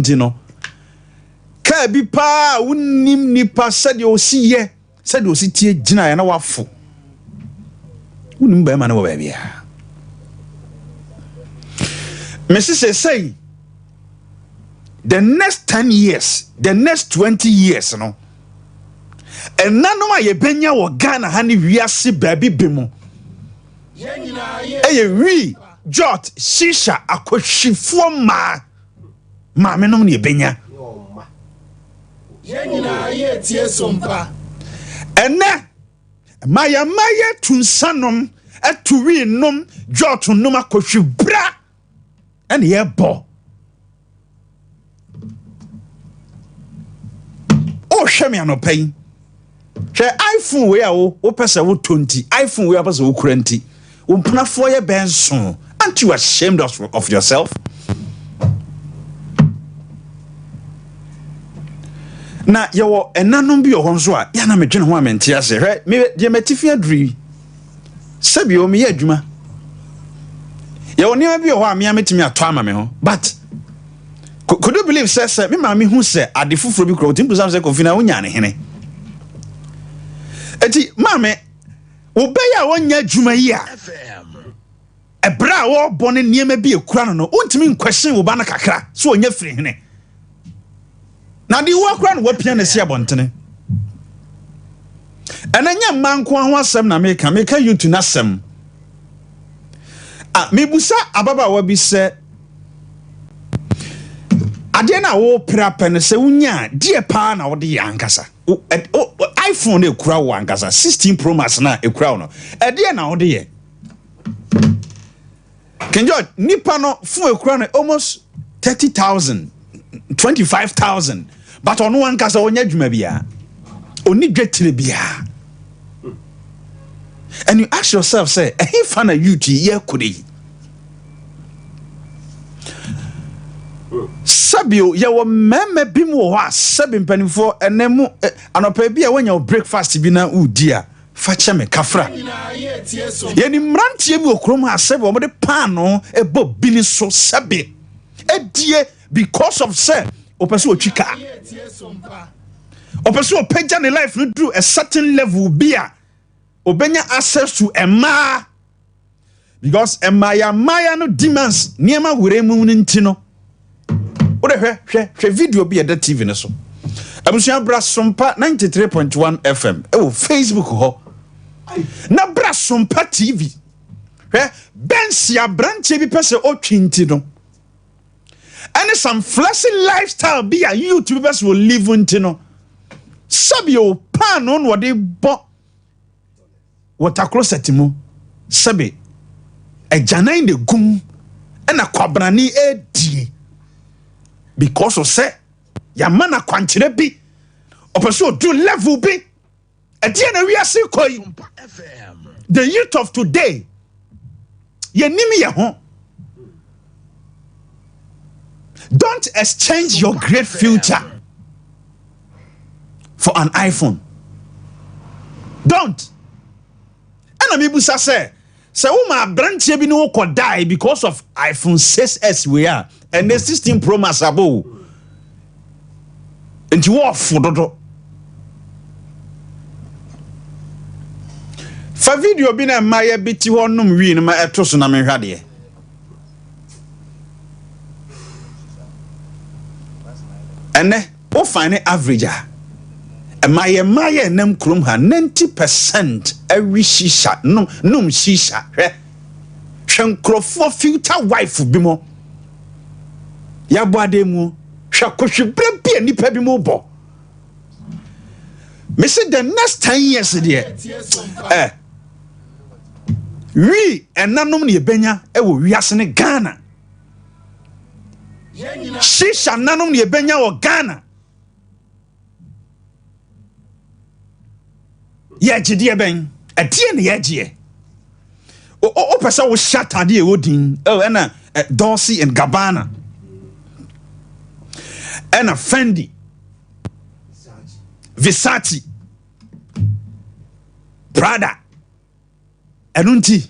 no ka bi pa wonnim nipa sade osiye sade ositie gina ya na wafo wonnim ba ma na wo ba bia me say the next 10 years the next 20 years no enanoma ye benya wo Ghana ha ni wiase baabi bemu wi jot shisha akohwifo ma menom ne benya Yenina ye tie SOMPA ene maya tunsanom atuwi nom jot nom akohwibra ene ye bo o hwemi anopai hwe iPhone we a wo pese wo 20 iPhone we a pese wo kuranti wo pnafo ye benso. Aren't you ashamed of yourself? Na yawo enanom bi ohonso a ya na medwene ho amenti ase hwe me de matifi adri sabi o me ye adwuma yawo niam bi ho a me ametimi ato ama me ho but could you believe say me ma me hu say ade fufuro bi kro timpu sam say confina wonya ne hene eti mame wo be ya wonya adwuma yi a ebra wo bone niam bi ekura no wontimi question wo ba na kakra so onya firi hene na di wo kura no wapia na sia bontene enanya manko ho asem na meka YouTube na asem mebusa ababa wa bi se ade na wo pra pen se wunya die pa na wo de yankasa iPhone e kura wo ankasa 16 Pro Max na e kura no ade na wo de ye Kenjo nipa no fun e kura no almost 30,000 25,000 but ono ankasa wonya dwuma bia oni dwetire bia and you ask yourself say he fan a youth ye kudi sabio ye wo meme bim wo ha sabim panifo enemu anopa bia wonya breakfast bi na udi a fa cheme kafra ye ni mrantie bi okrom ha sabi wo de pan no ebo bini so sabi edie because of say opeso otwika opeso opagya ne life no through a certain level bia obenya access to Emma because Emma no demands niema weremu ntino o de hwe video bi eda TV ne so abusia bra SOMPA 93.1 FM e Facebook ho na bra SOMPA TV hwe bensia branche bi pese o twinti no and some flashy lifestyle be a YouTubers will live ntino sabio pan on what they bought water closet mu sabe ejana in the gum and a kwabrani die because of say ya mana kwanchire bi opeso do level bi e die na wiase koi the youth of today ye nimi ye ho don't exchange your great future for an iPhone. Don't. And amebusa say uma branch bi no ko die because of iPhone 6s we are and the 16 Pro Max abo. And you off dodo. Fa video bi na maye biti ho nom wi no ma etoso na me hwade. Ene o find average maye nem krum ha 90% every shisha num shisha hwe nkrofo filter wife bi mo ya boade mu hwe kohwebra bi anipa bi mo bo me say the next 10 years there we enanom ne benya e wo wiase ne Ghana shisha nanom ne benya wo Ghana ye gide ben adie ne ye gye o pesa wo shatade e wodin na Dorsey and Gabbana and a Fendi Versace Prada enunti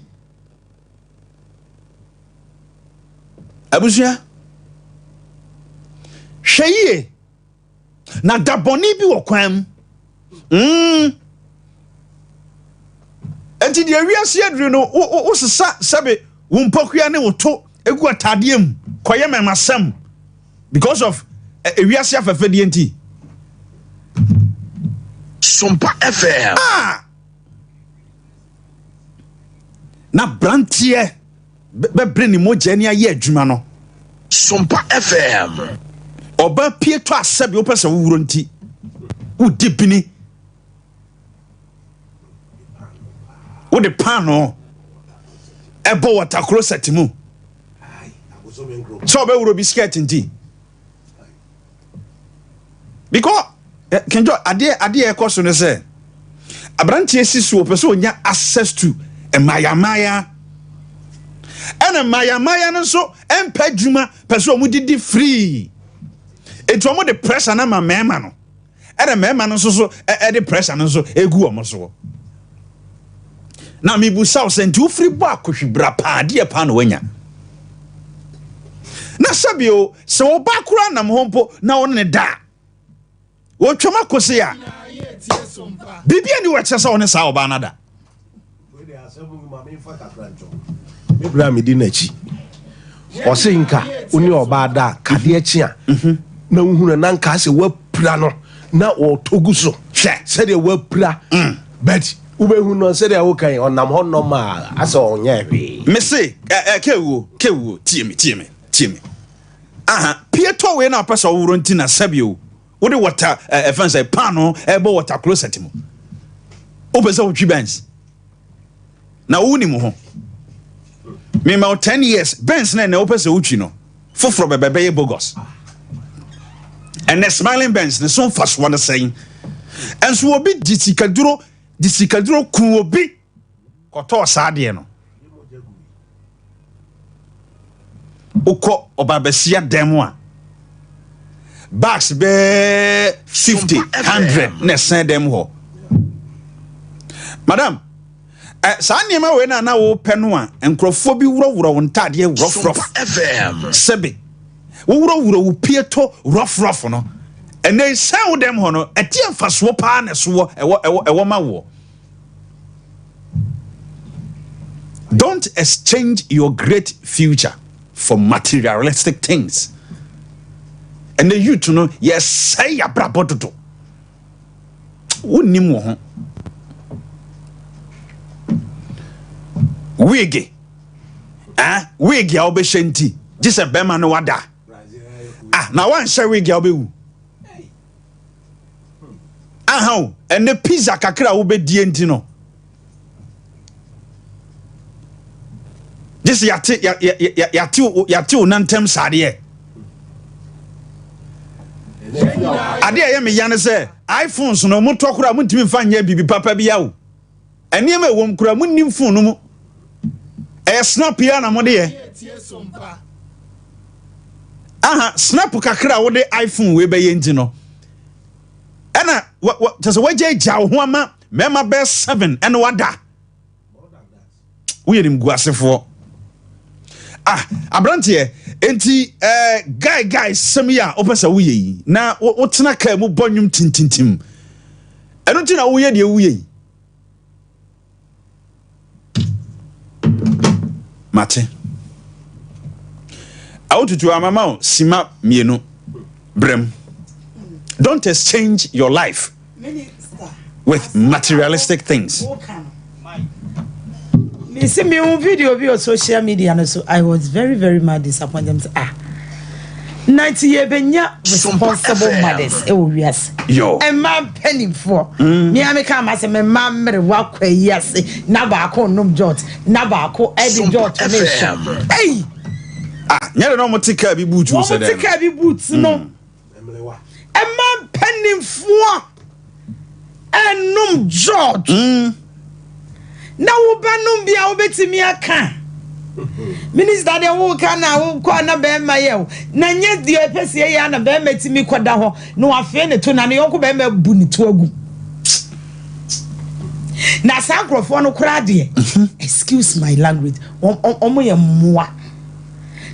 hweye na daboni bi wo kwan enti de awiase aduru no wo sesa sabe wo mpokua ne wo to egu atade am koye memasem because of awiase afafade enti SOMPA FM na brantie be bring ni moja ni aye adwuma no SOMPA FM oba pieto asabe wo pese wo wuro nti wo dipini wo de pano ebo water closet mu so be wuro biscuit nti because kenjo ade e koso no say abrantie sisu wo pese onya access to maya ena maya no so empa dwuma pese omu didi free etu omu de pressure na ma mema no ena mema no so de pressure no so egu omu so na mi bu saw senti wo free bo akohwibra pa de pa no wanya na sabio se wo ba kura na mhompo na wo ne da wo twema kose ya bibia ni wo chesa woni sa oba na da Mebra me di nachi o se nka oni oba da kade achi a na uhunu na nka se wapra no na o togu so hwe se de wapra but ubehunu no se de wo kan onam ho no ma asa onya hwe me say kewo tie me aha pieto we na pesa wuro nti na sabio wo de water fancy pano ebo water closet mu obeza wo twibans na woni mu ho me ma 10 years Benz na opese utwi no foforo bebebe bogus and the smiling Benz ne so fast one saying and so obi disikaduro ku obi koto saade no uko obabesia demo a bags be 50 100 na send them ho madam sa niema we na wo pɛ no a enkrofo bi wuro wo ntade rough FM sebe wo wuro wo pieto rough no ene say wo dem ho no etie mfaso pa na so ewo ma wo don't exchange your great future for materialistic things and the youth no yes say abrabododo woni mo ho wigi a obeshanti jise bema no wada na wan share wigi a obewu aha ene pizza kakra wo bedie nti no jise yati unantem sade ade ye me yane se iPhones no mo tokura mo ntimi fa nya bibi papa bia wo ene me wom kura mo nim phone no mo snap ya na mode ye aha snap kakra wo de iPhone we be ye nti no ena tese waje jaw ho ama mema be 7 ene wada wo yerim guasefo abrante enti guy semia opesa wo yi na wo tena ka mu bonnwum tintintim eno ti na wo ye de wo yi mate aututu amama sima mienu brem don't exchange your life with materialistic things. Me see me on video on social media and so I was very mad disappointed. 90 year benya responsible mothers e wo wiase yo e man penny for me ameka ma se me man mere wa kwa yase na ba ko nom jot na ba ko edi jot ne sha hey nyere no motika bi boot wo se dem motika bi boot no e man penny for enum jot na wo ba num bia wo betimi aka minister de wo kana wo kwa na be ma ye na nye die pese ye na be matimi koda ho na wa fe ne to na ne yonko be ma bu ni to agu na sankrofo no kura de excuse my language omo ye moa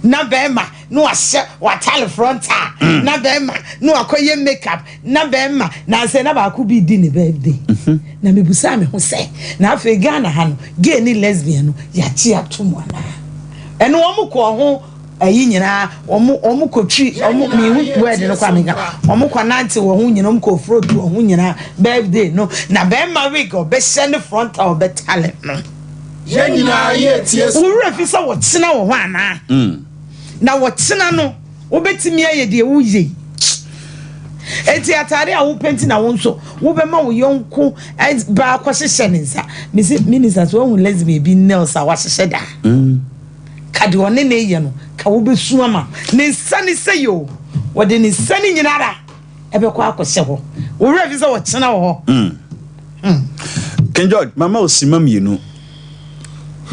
na be ma no ashe watale frontal na bema no akoye makeup na bema na se na ba ku bi di ni birthday na mebusa me ho se na afi Ghana ha no gay ni lesbian no ya chi atomo na eno wo ko ho ayi nyina omu kotwi omu mi word no kwa mega omu kwa nanti wo hu nyina omu ko fruit wo hu nyina birthday no na bema week be send frontal be talent no ye nyina ye tie so wo refi so wo tena wo ho ana na wo tena no wo betimi aye de wo ye enti atare a wo penti na wo nso wo be ma wo yonko ba kwahye ne nsa minister so wo lesbian bi nails a wahye da kade one na ye no ka wo besu ama ne nsane seyo wo de ne nsane nyinara ebe kwa akwhye ho wo refi so wo tena wo ho King George mama osimam yenu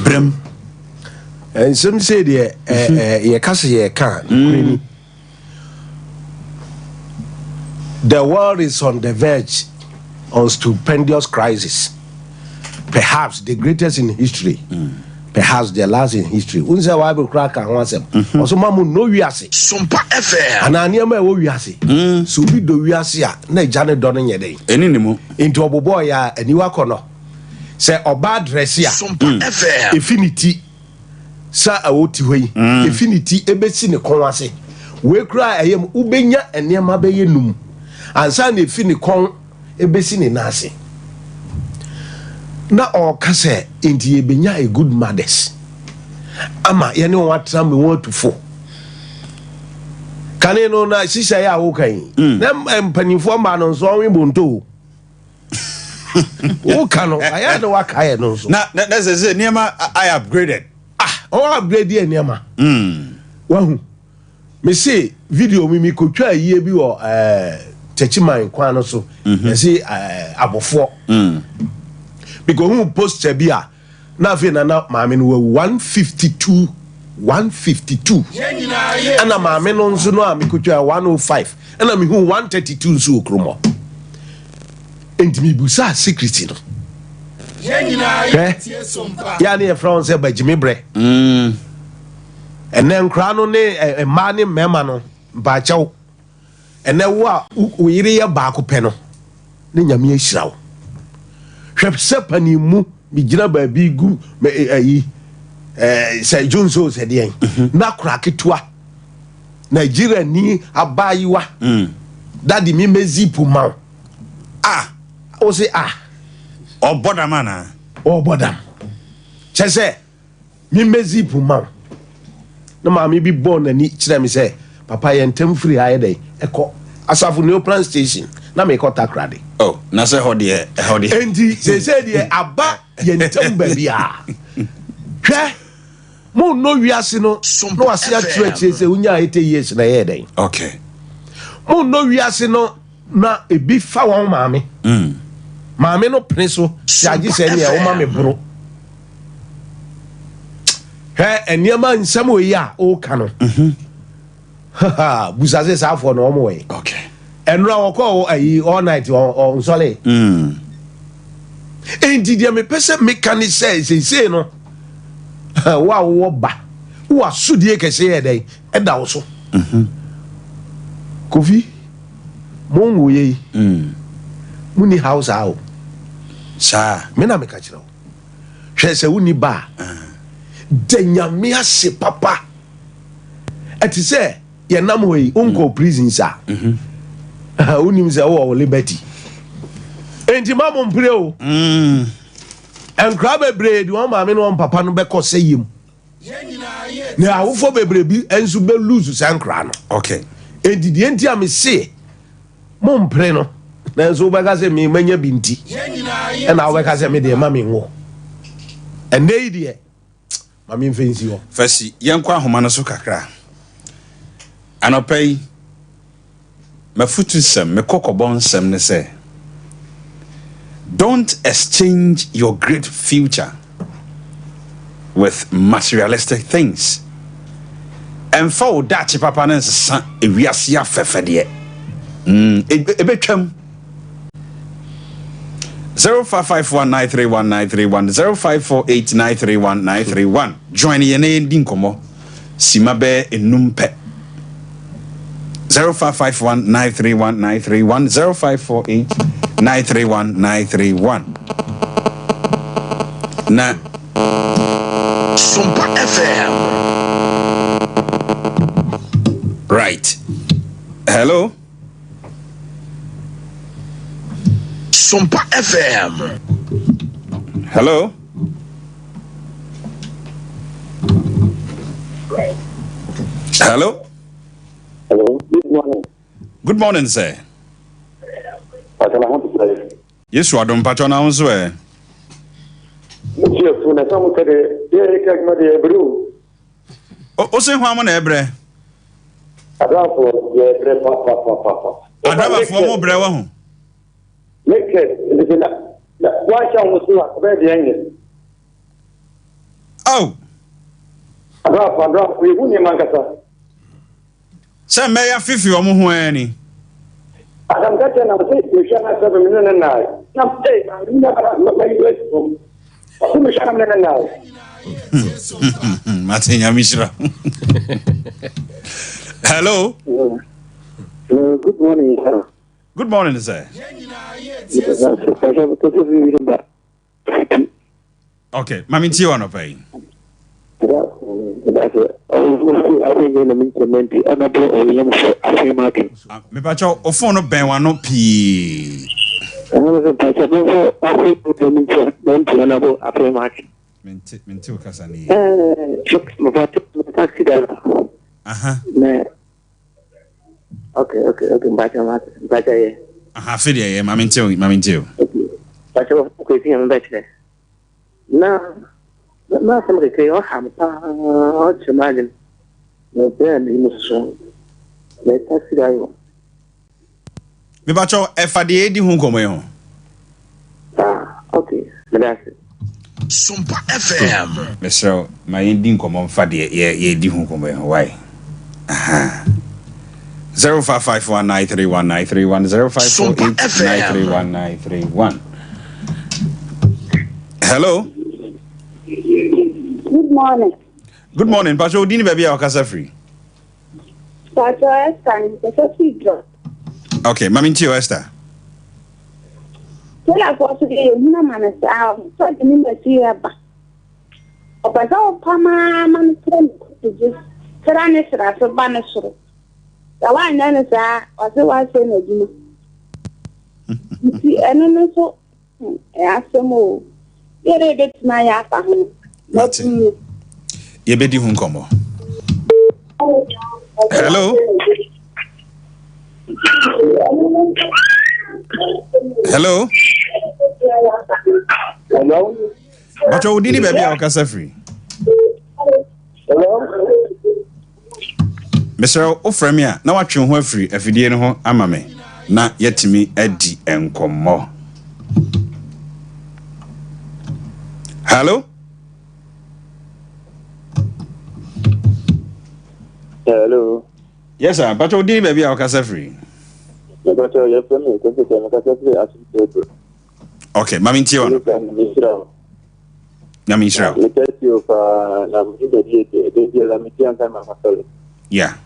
brem and some say the ye kase ye kan the world is on the verge of stupendous crisis, perhaps the greatest in history, perhaps the last in history. Unse wa be crack and one sem also mamu no wiase SOMPA FM anania ma wo wiase so bi do wiase a na jane do no nyede eni ni mu into obobo ya aniwa kono se oba dress ya SOMPA FM infinity sa awoti hoyi infinity ebesi ne konwase we kra ayem ubenya enema be yenum ansa na efi ne kon ebesi ne nase na o kase enti ebenya a good mothers ama ye ne watra me want to for kane no na sisa ya wo kan na mpanifo ma no so onwe bonto wo kano aya na wakaye no so na say niema I upgraded o upgrade e niema wahu me say video mi kotwa yie bi wo techiman kwan no so e say abofo because who post bi a na fe na maame no 152 ye nyina ye ana maame no nso no a me kotwa 105 ana me hu 132 nso okromo entimi busa secret no ye nyina ye tie SOMPA ya ne France ba jimi bre enen kra no ne ma ne mema no ba chaw ene wo a uyire ya ba ko pe no ne nyame ahira wo hwepse pani mu mi gina ba bi gu ayi say Jonso said yen na kra ketua Nigeria ni abayiwa daddy mi mezipu ma o say oboda mana oboda chese mi mezipu ma na ma mi bi born ani kire mi say papa ye ntem free aye dey eko asafu new plan station na me ko takrade oh na say ho de endi say de aba ye ntem ba bia hwe mo no wiase no no wase atreche say unya 80 years na ye dey okay mo no wiase no na ebi fa won maame maame no preso siaji se ne e wo maame bro he eniema nsam oyi a o ka no busaze sa afọ na omo we okay enra woko ayi all night on sole enti dia me pese mechanic say no wa wo ba wa sudie kese ye dey e da wo so kofi mo wo ye muni house awo sa me na me ka kire wo hwe se woni ba denyame ase papa ati se ye nam hoyi unko prison sa unim se wo liberty enti mamo mpre o enkra bebre di won maame no papa no be ko seyim ye nyina ye ne awofo bebre bi ensu be lose sankra no okay enti di enti am se mo mpre no na enso be ka se me manya binti ye nyina ye e na wo ka se me de mame wo ene die mame mfensi wo fasi yenkwa homa no so kakra anopai mafutusem me kokobonsem ne say don't exchange your great future with materialistic things. And for that, papa and son, we are see a fefede. A bit 0551931931 0548931931. Join your name, Dinkomo. Simabe enumpe. 0551-931-931, 0548-931-931. Na SOMPA FM. right. Hello. SOMPA FM. Hello. Hello. Hello, good morning. Good morning, sir. What I want to say. Yes, you are doing patron also. Monsieur, for the summer, there is a brew. O se ho am na ebre. I don't know, papa. Adaba fo mo bre wa ho. Make it, why shall we see a very young? Oh, I don't we wouldn't mankasa. se me ya fifi o mo ho ani. I'm getting a say, you shall have 7 million and nine. Now, hey, I'm not my US. Who shall have now? Matinya Mishra. Hello. Good morning, sir. Good morning, sir. Okay, mami ti wa no pay. Me pa cho o phone no ben wa no pi. Minti o kasa ni. Aha. Okay. Bacha ye. Aha, fe dia ye, mami ti o. Bacha ko ti am bacha. Na some ke o ham pa o chimagin. No ben ni muso. Le taxi dayo. Me pa cho e fa de di hu komo ye ho. Okay. Gracias. SOMPA FM. Mesro, my ending komo fa de ye di hu komo ye ho. Why? Aha. 0551-931-931, 0548-931-931. Hello. Good morning. Good morning. Pacho, dini baby akasa free. Pacho Esther, it's a Okay, mami ntio Esther. Tell us to get you man so the name is here ba. Obaza opama man friend to just trane sra so banesro. The one then say was saying again. See, and so asemo. Yere bet na ya fa ho. Not me. Ye bedi hu komo. Hello. Hello. Hello. Pacho, dini baby akasa free. Hello. Mr. Ofremia, na watwe ho afiri afidie no ho ama me na yetimi adi enkomo. Hello? Hello. Yes sir, but odi baby akasa free. But your friend is going to say Okay, mami ntie wono. Na mi shira. Yeah.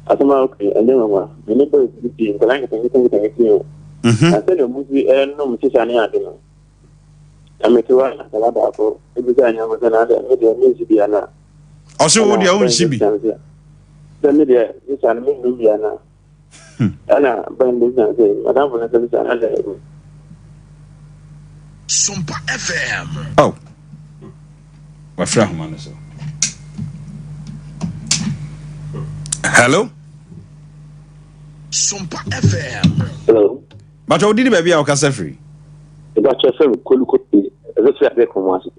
Asama okay, and then mama, me ne boy bi ko lan kan kan. Asa le mu bi no mu tisa ne ade no. Ametewa na kala ba ko, ebi ga nya mo na ade me de me bi ana. Oso wo dia won shibi. Dan me de tisa ne me bi ana. Ana ban de na se, madam na tisa na ade. SOMPA FM. Oh. Wa fra ho man so. Hello? SOMPA FM. Hello. But odi ni baby akasa free. Eba chefe koluko e ze abe ko mo aso.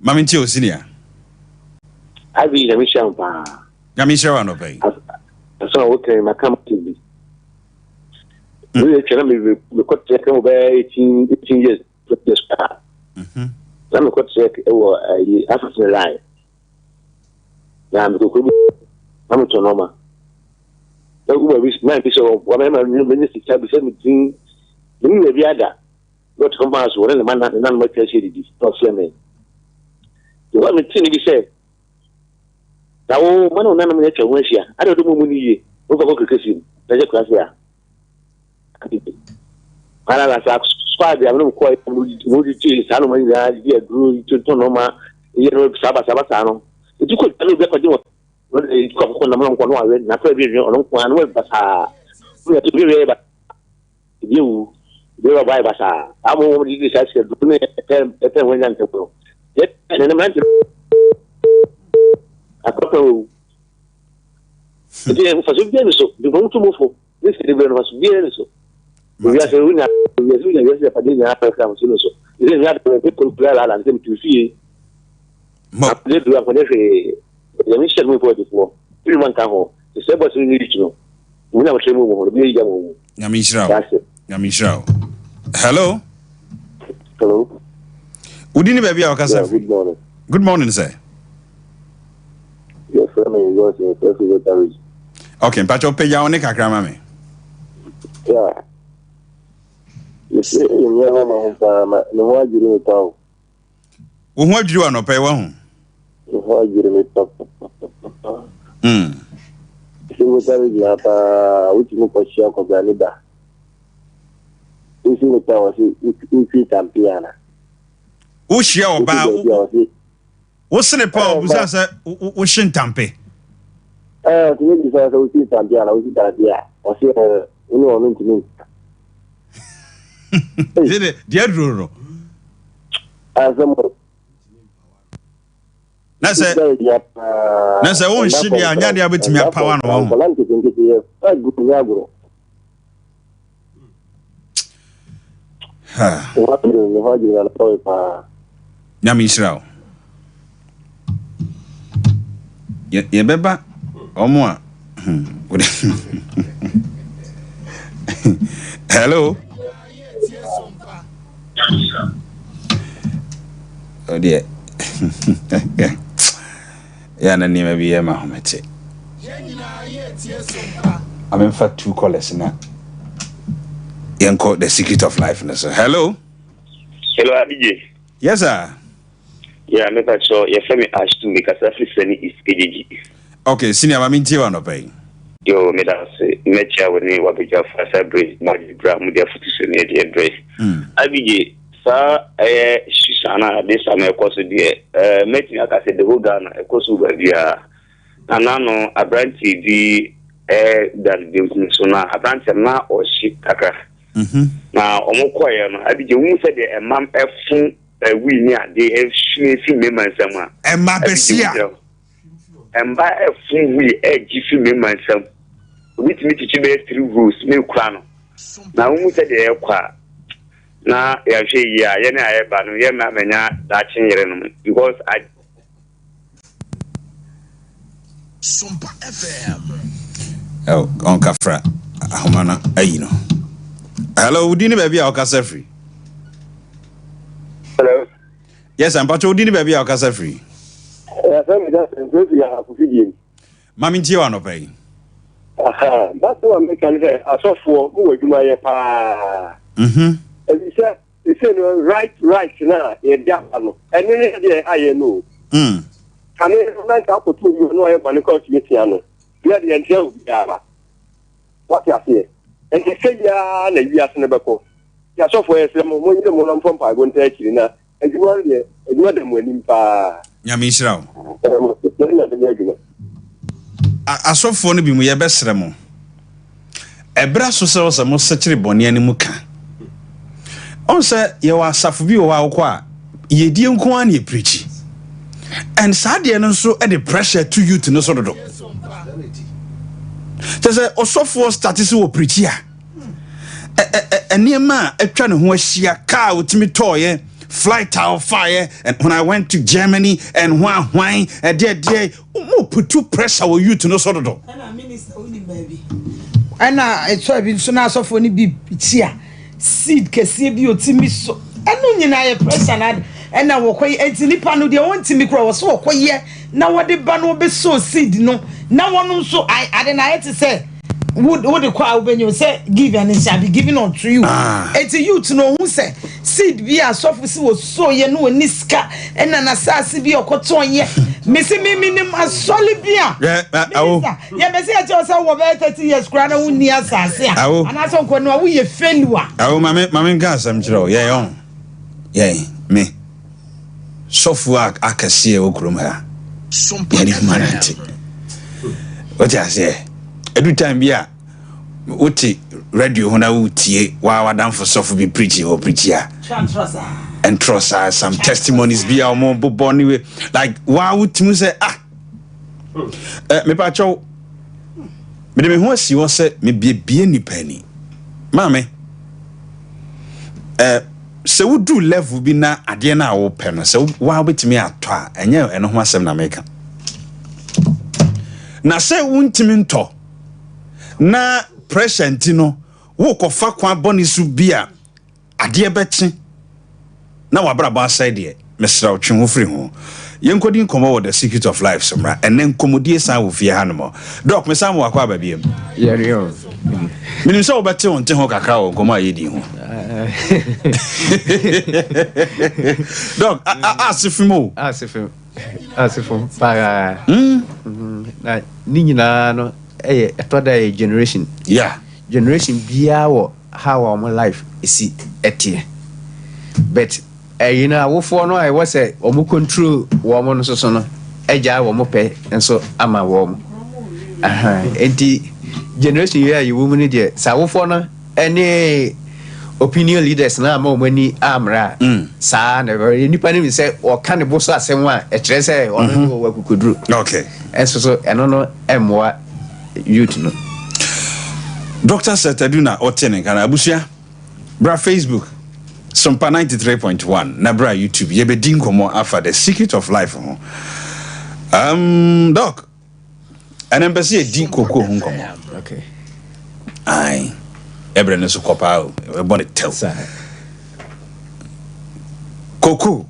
Mami ntie o senior. Abi na mi shampa. Na mi shira no pay. So okay, my come TV. We tell me we got check over 18 years this car. Let me got check African line. Na mi ko I'm to normal. The Uber is my piece of whatever minister be sent me. The new Viada. What combines one the man not much as he did. Not Fleming. You want me to say, now, man, none of nature was here. I don't know money. go cricket the class here ana la sa squad ya no ko mo di ti sa no mo ya di agro to normal ye no saba no itu ko talo be ko di ko na mo ko no awe na fa bi no ko anu ba sa o ya to bi ba you be ba ba sa amo di sa se do ne e wenya ntepo ye na man akoto e fa so bien so de bon tout mofo ni se de ben fa so bien so we ya se una ya se pa de na pa ka so so ile ya de ko kula la la tu fi ma de do a connaître ya mi se mo po de fo plus man ka ho se bo so ni richo mo na mo se mo mo bi ya mo Nyami Shrao. Hello. Hello. Udini baby akasa. Good morning. Good morning, sir. Your friend is also secretary. Okay, Pacho pay ya one kakra mame. Yeah. You see, you know, no one you know. Wo adwiri wa no pay wa hu. No one you know. Secretary ya pa uti mo ko share ko ganida. Isi mo ta wasi uti tampiana. Wo shia oba wo sene pa obusa se wo shin tampe. Tini bisa sa uti tampiana uti tadia. Wasi ono ntini. Dede dia duro. Azamo. Na se won shi dia anya dia betimi apawa no wo. Kolanti kinki ye. Gutu nyaguro. Ha. What you know you na pa. Nyami Shrao. Ye beba omo a. Hello. Oh dear. Yeah, na name be ma homete. I'm in fact 2 callers now. Yanko the secret of life. Hello. Hello, Abije. Yes, sir. Yeah, I'm not sure. Your family Ashton because everything is KGG. Okay, senior, I'm in Tiwa no pay. Yo, me that say, mecha when you wabi your first break, Madi Bram, with your foot is in the address. Abije, sir, Shishana, this summer, of course, dear, making like I said, the whole Ghana, of course, over there. And I know a brand TV, that the Sona, a brand na or ship kaka. Now, Omokoya, Abije, who said a mum F. We near they have seen me myself. And my besia. And by a full we edge me myself. With me to be through rules, no crown. Now, who said the air now, I say, yeah, I have been here, mamma, that change because I. SOMPA FM. Oh, on Kafra, Humana, you know. Hello, Udini baby, I'll cast free. Hello. Yes, I'm Pacho Udini baby, I'll cast free. Mammy Tiwa no pay. That's what I'm making. I saw for who do my pa. And he said, right now, a diapano. And then I know. Can I rank up to you know when you call to piano? We are the angel. What you say? And he said, yeah, and you asked never go. Ya so for some more from I won't take you now. And you are there, and you are them winning pa. Nyami Shrao. Asofo no bi mu ye besere mo. Ebra so se mo sechere bone ani mu ka. On se ye wa asafo bi wo akọ a ye die nko an ye preach. And sadie no so e the pressure to youth no so dodo. Say osofo start se wo preach ya. Eniema atwa ne ho ahia car utimi toye flight out fire. And when I went to Germany and why there put pressure on you to no sort of do. And minister only baby. And it's so been so now so for any be tia seed kesi bi otimi so. And no nyina pressure and na wo kwai entinipa no de won timi kro wo so wo kwaye na wo de ba no be so seed no na wono so I dey na yet say would the crowd when you say give and it shall be given unto you. It's a you to know who say seed be a soft was so ye know niska and an assassin be a cotton ye. Missing me minimum as solid beer. Yeah, Messi, I tell some over 30 years, grana who near Sassia. And I don't know we a failure. Oh, mamma gas, I'm sure. Yea, me. Software I can see a okrum. SOMPA humanity. What I say? Every time be a uti radio when I would tea while I done for soft be preaching or preacher. And trust us some testimonies be our more bonny way. Like why would you say me pacho me de me ho si wo say me bie ni pani. Mame se wo do level bi na ade na wo pe no se wa betimi ato a enye eno ho asem na meka na se wuntimi nto na pressure ntino wo kofa kwa boni su bia ade bechi na wabra ba side de mesra otwe ho firi ho yenkodi nkomo with the secret of life somra enen komodie san wo fie hanom doc me sam wakwa babiem yeriyo minim so obete won te ho kakra wo nkomo ayedi ho doc asifimo para na ninyina no etoda generation generation bia wo how our life is etie but you know wo for no I was say omo control wo mo no so no eja wo mo pe enso ama wo mo enti generation here you woman there sa wo for no any opinion leaders na ama omo ni amra sa na nipa ni say o kan bo so asem a e kire say ono wo akukoduru okay enso so eno no emwa youth no Dr. Setaduna Otene kana abusia bra Facebook SOMPA 93.1 na bra YouTube ye be din komo afa the secret of life ho doc and embassy e din koko ho komo okay ai ebre no so kopa o e body tell koko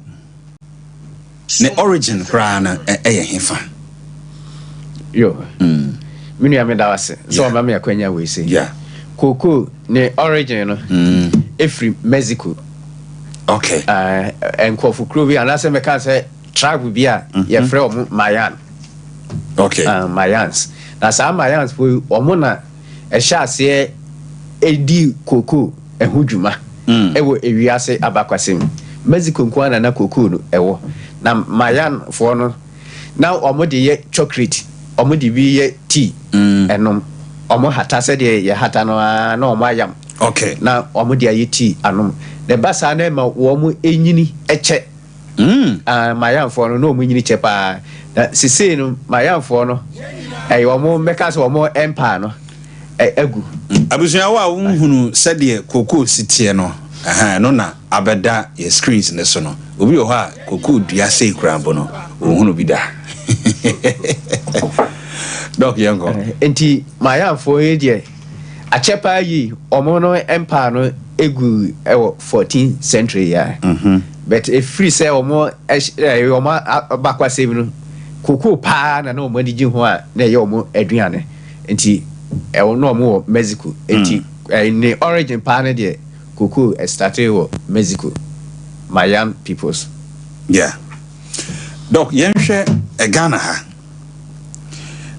ne origin krana e hefa yo minu ya me da wase so ma me akwanya we say koko ne origin no every Mexico. Okay. And Kofu Kruvi, and as I can say, tribe be a your friend Mayan. Okay. Mayans. That's how Mayans will Omona a shall say a D Coco and Hujuma. Ewo Ewiase Abakwasim. Mexico Kwana na Coco, ewo. Now Mayan for no. Now Omodi ye chocolate, Omodi be ye tea, and no Omo Hatasa de Yahatano no Mayam. Okay. Now Omodi ye tea, and the basa na ma wo mu enyini eche mayan fo no mu enyini chepa sisi no mayan fo no wo mu meka so wo mu empire no agu abusuya wa unhunu sede koko sitie no no na abeda ye screens ne so no obi wo ha koko dua sei krambo no unhunu bi da doc yango enti mayan fo ye de achepa yi omo no empire no egu 14th century ya but if free say omo bakwa save no koko pa na omo digi ho a na ye omo aduane enti no omo Mexico enti in origin pa na de koko started wo Mexico Mayan peoples doc yenhwe Ghana ha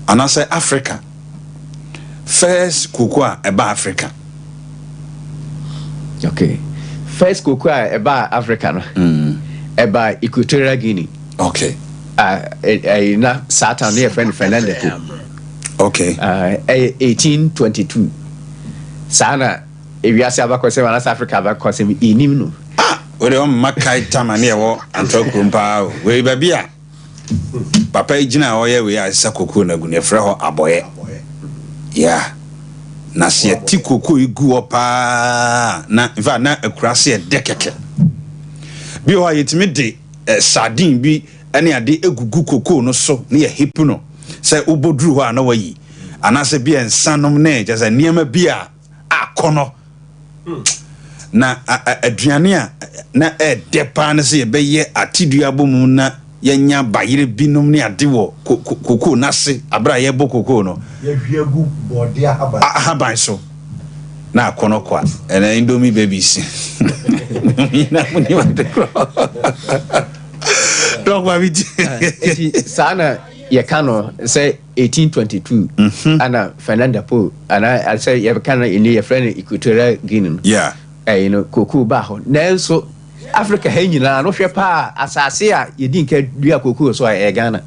anase Africa first koko eba Africa. Okay. First cocoa eba Africa no. Eba Equatorial Guinea. Okay. Na Satan near friend Fernandez. Okay. 1822. Sana ewiase abakose wana Africa abakose inim no. We dey on makai tamane e wo antokrumpa we babia. Papa ejina o ye we asa cocoa na gu ne frɛ ho aboye. Yeah. Na se ti koko igu opa na va na akurase e dekeke bi o ayetimi de sardine bi ene ade egugu koko no so na ye hipu no se oboduru ho ana wayi anase bi ensanom na je se niam bi a akono na aduane a na depa na se ye beye atidua bomu na yenya bayire binom ne ade wo koko nase abra ye bo koko no ye hwiegu body ahaban so na akono kwa ena indomie babies na muni wate donc ma vidi sana ye kano say 1822 ana Fernanda Po ana I say ye kano ini ye friend Equatorial Guinea yeah you know koko ba ho nanso Africa ha nyina no hwe pa asase a yedi nka dua koko so a Ghana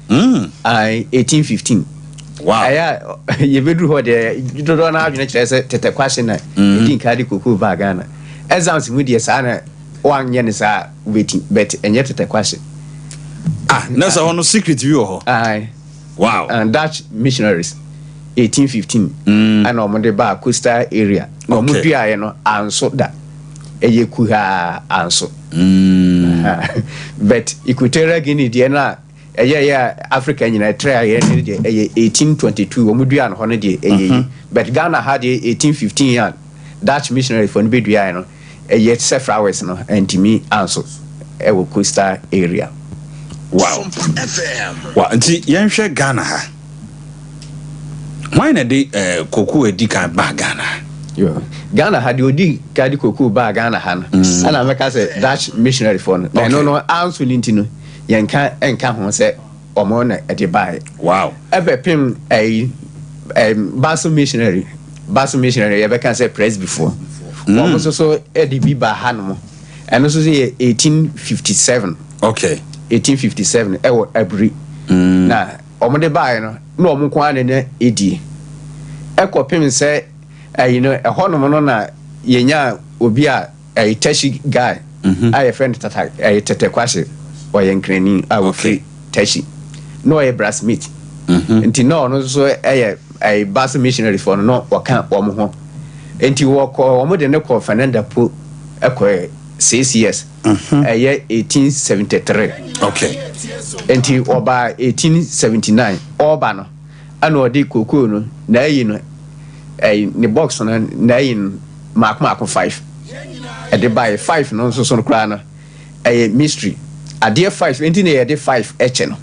1815 wow aya ye bedru ho de dodo na adwene kire se tete kwase na yedi nka di koko ba Ghana exams mu de sana wanye ne sa waiting but enye tete kwase that's a secret view ho wow and Dutch missionaries 1815 and omode ba coastal area no mu dua ye no anso da eye kuha anso but Equatorial Guinea de na eye ya Africa nyina try ye ne de eye 1822 omudua no hono de eye but Ghana had 1815 ya Dutch missionary for nbe dua no eye flowers no antimi anso e wo coastal area. Wow. Wa nti yenhwe Ghana ha. Why na de koko edi kan ba Ghana? Yo. Ghana had odi ka di koko ba Ghana ha no. Ana meka say Dutch missionary for no. No anso lintino yenka enka ho say omo na edi bai. Wow. Ebe pim Basel missionary ebe kan say press before. Omo so edi bi ba ha no. Eno so say 1857. Okay. 1857 ewo abri na omode bae no na omko ane na edi ekopem se you know ehonom no na yenya obi a tashi guy I friend tata tete kwase oyenkrani a wo free tashi no e brassmith enti no so Basel missionary for no waka omo ho enti wo ko omode ne ko Fernanda Po ekoye 6 years 1873 okay enti oba 1879 oba no ana odi koko no na yi no ne box no na yi mark 5 e de buy 5 no so no kra na mystery ade 5 enti na ye de 5 eche no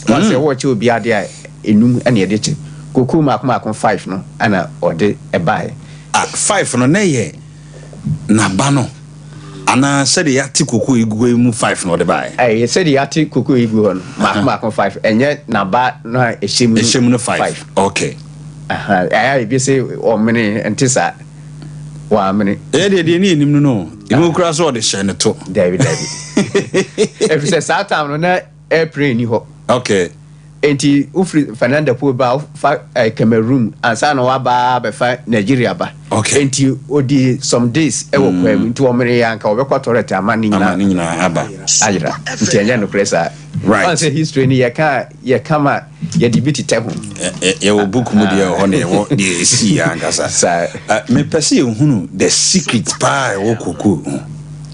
once watch obi ade a enum ana ye de che koko mark 5 no ana odi e buy 5 no na ye na ba no ana said the yati koko igwe mu 5 no de bai said the yati koko igwe no mark 5 enye na ba na ehemu no 5 okay be say o many entisa wa many de ni enim no emu kura so de hye ne to David if say satam no na airplane ni ho okay enti ufri Fernanda Po ba Cameroon ansa na wa ba be fa Nigeria ba okay enti odi some days e wo kwam enti o mere yanka obekwa toilet amani nyina aba ayira enti enya no presa right once history ni ye kama ye debate te ho ye wo book mu de ho ne wo de esi yanka sa me pese ye hunu the secret pa wo koko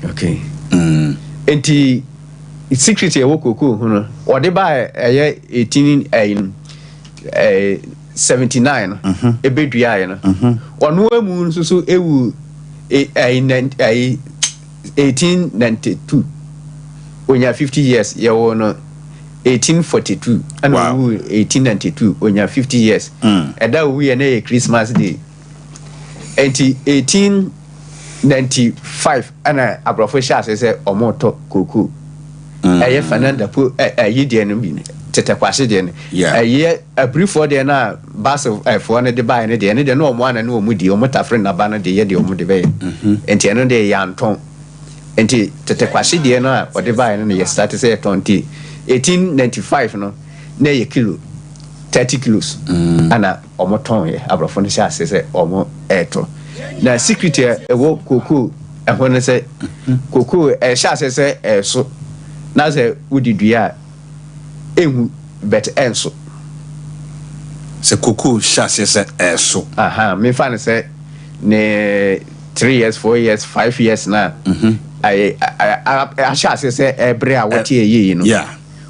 okay enti secret ye wo koko hunu ode ba 1879 ebedua ye no ono amu nso so ewu 1892 onya 50 years ye wo no 1842 and 1892 onya 50 years eda wu ye na Christmas day enti 1895 ana abrofo sha se omoto koko Fernanda Po de no bi tete kwase de no a brief for de na Basel for na de buy ne de no omo ana no omu di omo tafre na ba na de ye de omo de be enti eno de ya nton enti tete kwase de no a o de buy no ye start say 1895 no na ye kilo 30 kilos ana omo ton ye abrofo no sha se omo eto na secret e wo koko e ho ne se koko sha se so na say udidua ehu bet enso se koko chase se eso me fan say ne 3 years 4 years 5 years na I chase se ebre a what ye no yeah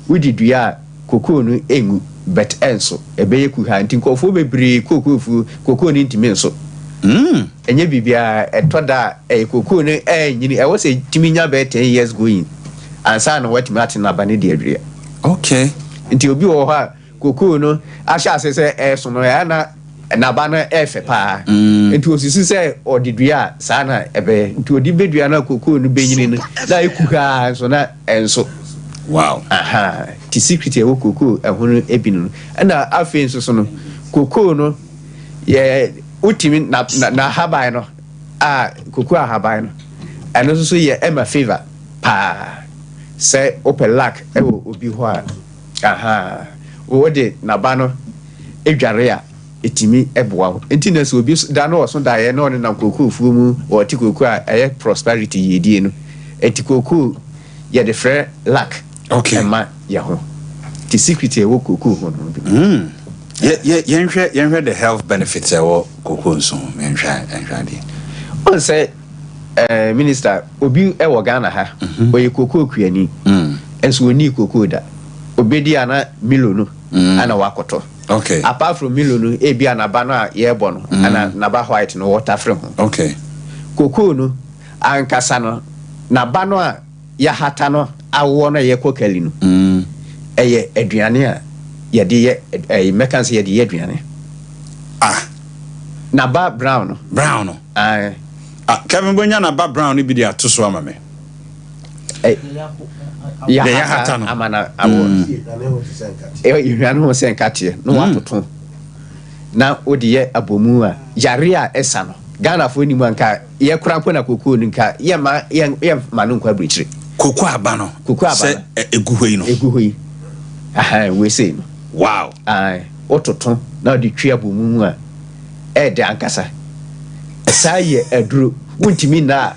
udidua koko no engu bet enso ebeye ku ha ntin kofo bebre koko ni ntimi enso enye bibia etoda koko no nyini e wo se timinya be 10 years going ansa na watumi ate na bane de adua okay nti obi wo ha kokoo no ahya ase se eso no ya na ba no efe pa nti osisi se odidua sa na ebe nti odi bedua na kokoo no benyini no na ekuha so na enso wow aha ti secret e wo kokoo ehunu ebinu na afi nso so no kokoo no ye utimi na habai no kokoo habai no eno so ye ema favor pa se open lack e wo obi ho aha wo de na ba no edware a etimi eboa ho enti na so obi da no so da ye no ne na kokoo fu mu o ti kokoo a eye prosperity yedie no eti kokoo ye de frɛ lack okay ema ye ho ti secret e wo kokoo ho no yenhwɛ the health benefits e wo kokoo nso yenhwɛ de on say minister obi e wo Ghana ha oye kokoo kuani enso oni kokoo da obedi ana milo no ana wakoto okay apart from milo no e bia na ba no a ye bo no ana na ba white no water free ho okay kokoo no ankasa no na ba no a ya hata no awo no ye kokali no eye aduane a ye de ye mekanse ye de ye aduane na ba brown no Kevin Bonya na ba brown bi de atoso ama me ya hata no amana awo aduane ho senkate no watoto na odi ye abomu a yare a esa no Ghana fo ni mu anka ye krampo na kokoo nka ye ma no nkwa brichire kokoo aba no se eguhoi no aha we say no wow ototo na odi twa abomu a e de ankasa sa ye aduro wontimi na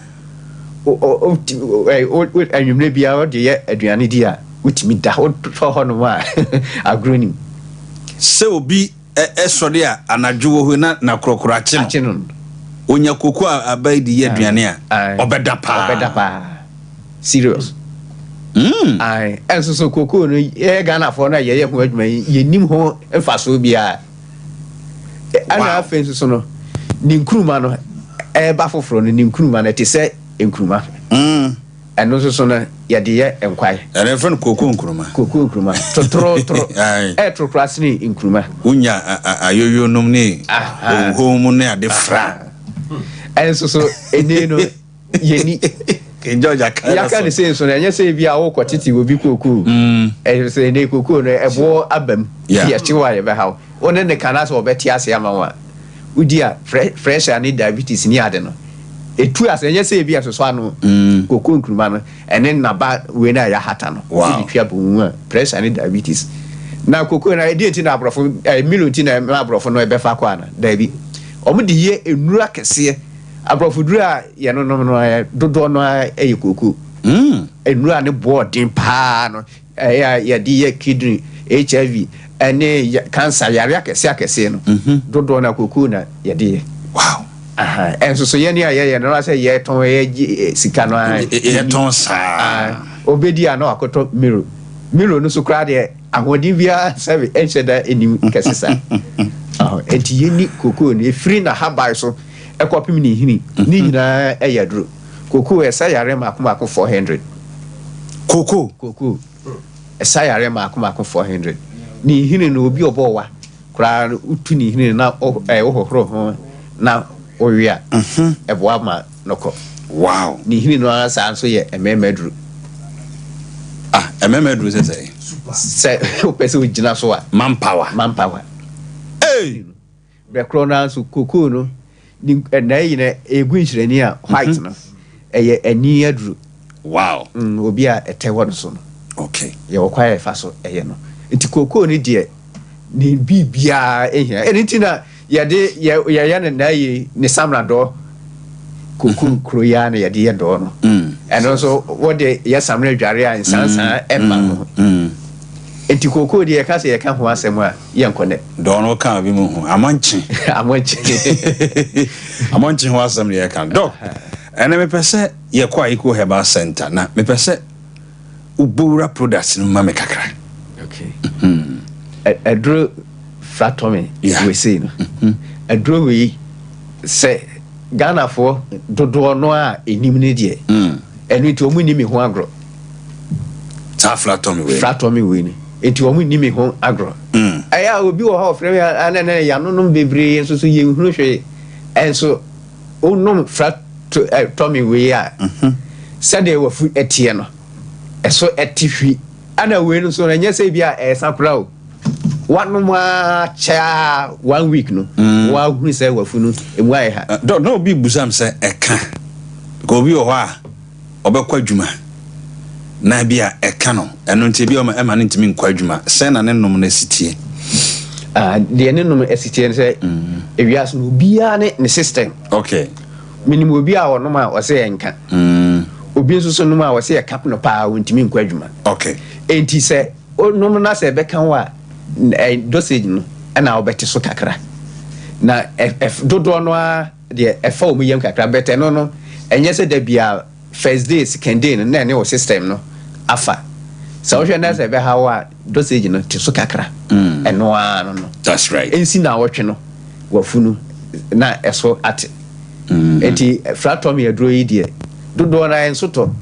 anwumre bia o de ye aduane di a wotimi da ho ho no ma agronim se obi esode a anadwo ho na krokro ache no onya kokoo abai di ye aduane a obeda pa serious enso kokoo no ye Ghana fo na ye ho adwuma ye nim ho emfaso bia ana afenso so no ni nkruma no ba foforo no ni nkruma na te se nkruma eno so no ye de ye enkwai ene fun kokoo nkruma totro trokrasni nkruma unya ayoyo nom ne ohom ne ade fra enso so ene no ye ni George yaka ne say so na nya say bia wo kwatiti obi kokoo say ne kokoo no ebo abam ye chiwa ye be hawo one ne kana so obeti ase ama wa udia fresh and diabetes ni ade no etu ase nya say bia so anu kokoo nkruma no ene na ba we na ya hata no udi twa bu fresh and diabetes na kokoo na edi na abrofo miloti na abrofo no e be fa kwa na dabi omudi ye enura kese abrofo dura ye no dodo no e kokoo enura ne boarding pa no ya di ye kidney HIV ene cancer yare akese no dodo na kokoo na ye di wow aha enso so ye ne ye no say ye ton ye sika no ye ton sa obedi ana akoto miro no so kra de ahodin bia save encheda enim kesesa enti ye ni kokoo ne free na habai so ekopim ni hini ni nyina eyadro kokoo esa yare makoma 400 kokoo esa yare makoma 400 ni hini no obi obowa kra utu ni hini na hohoro ho na owia eboa ma noko wow ni hini no asa so ye ememedru ememedru se opese ugina so a manpower bekro na so kokoo no ni na yine egu nhirani a white no eye ani adru wow obi a etewo no so no okay ye wokwaye fa so eye no nti kokoo ni de ni bibia ehia enti na ye de ye na ye ni samrado kokoo kroya na ye de ye do no eno so wo de ye samra dware a insansan emma no enti kokoo de ye ka se ye ka ho asem a ye nkone do no ka bi mu ho amanchi ho asem ye ka do ene me pese ye kwa iko herbal center na me pese ubura products no ma me kakra okay adro fratomy we say no adro we say Ghana for dodo no a enim ne de enu ti omu ni me ho agro fratomy we enti omu ni me ho agro aya obi wo ha ofre ana yano no bebre enso so ye hunu hwe enso onum fratomy we a sade wo fu etie no eso etihwi ana we no so na nya se bia esakura o one more cha 1 week no wa hunu se wa fu no emu ai ha no bi busam se eka go bi wo ha obekwa adwuma na bia eka no eno nti bia o ma ne ntimi nkwa adwuma se na ne nom na sitie de ne nom asitie se ewias no bia ne system okay minimum obi a wonom a wo se enka obi nso so nom a wo se cap no pa wontimi nkwa adwuma okay enti se nom na se beka wa dosage no na obete so kakra na dodo no a de efa o muyem kakra bete no enye se da bia first day second day no na ne wo system no afa so hwe na se be ha wa dosage no ti so kakra eno a no that's right ensi na wotwe no wafunu na eso ate enti fratomy adro yi de dodo na enso to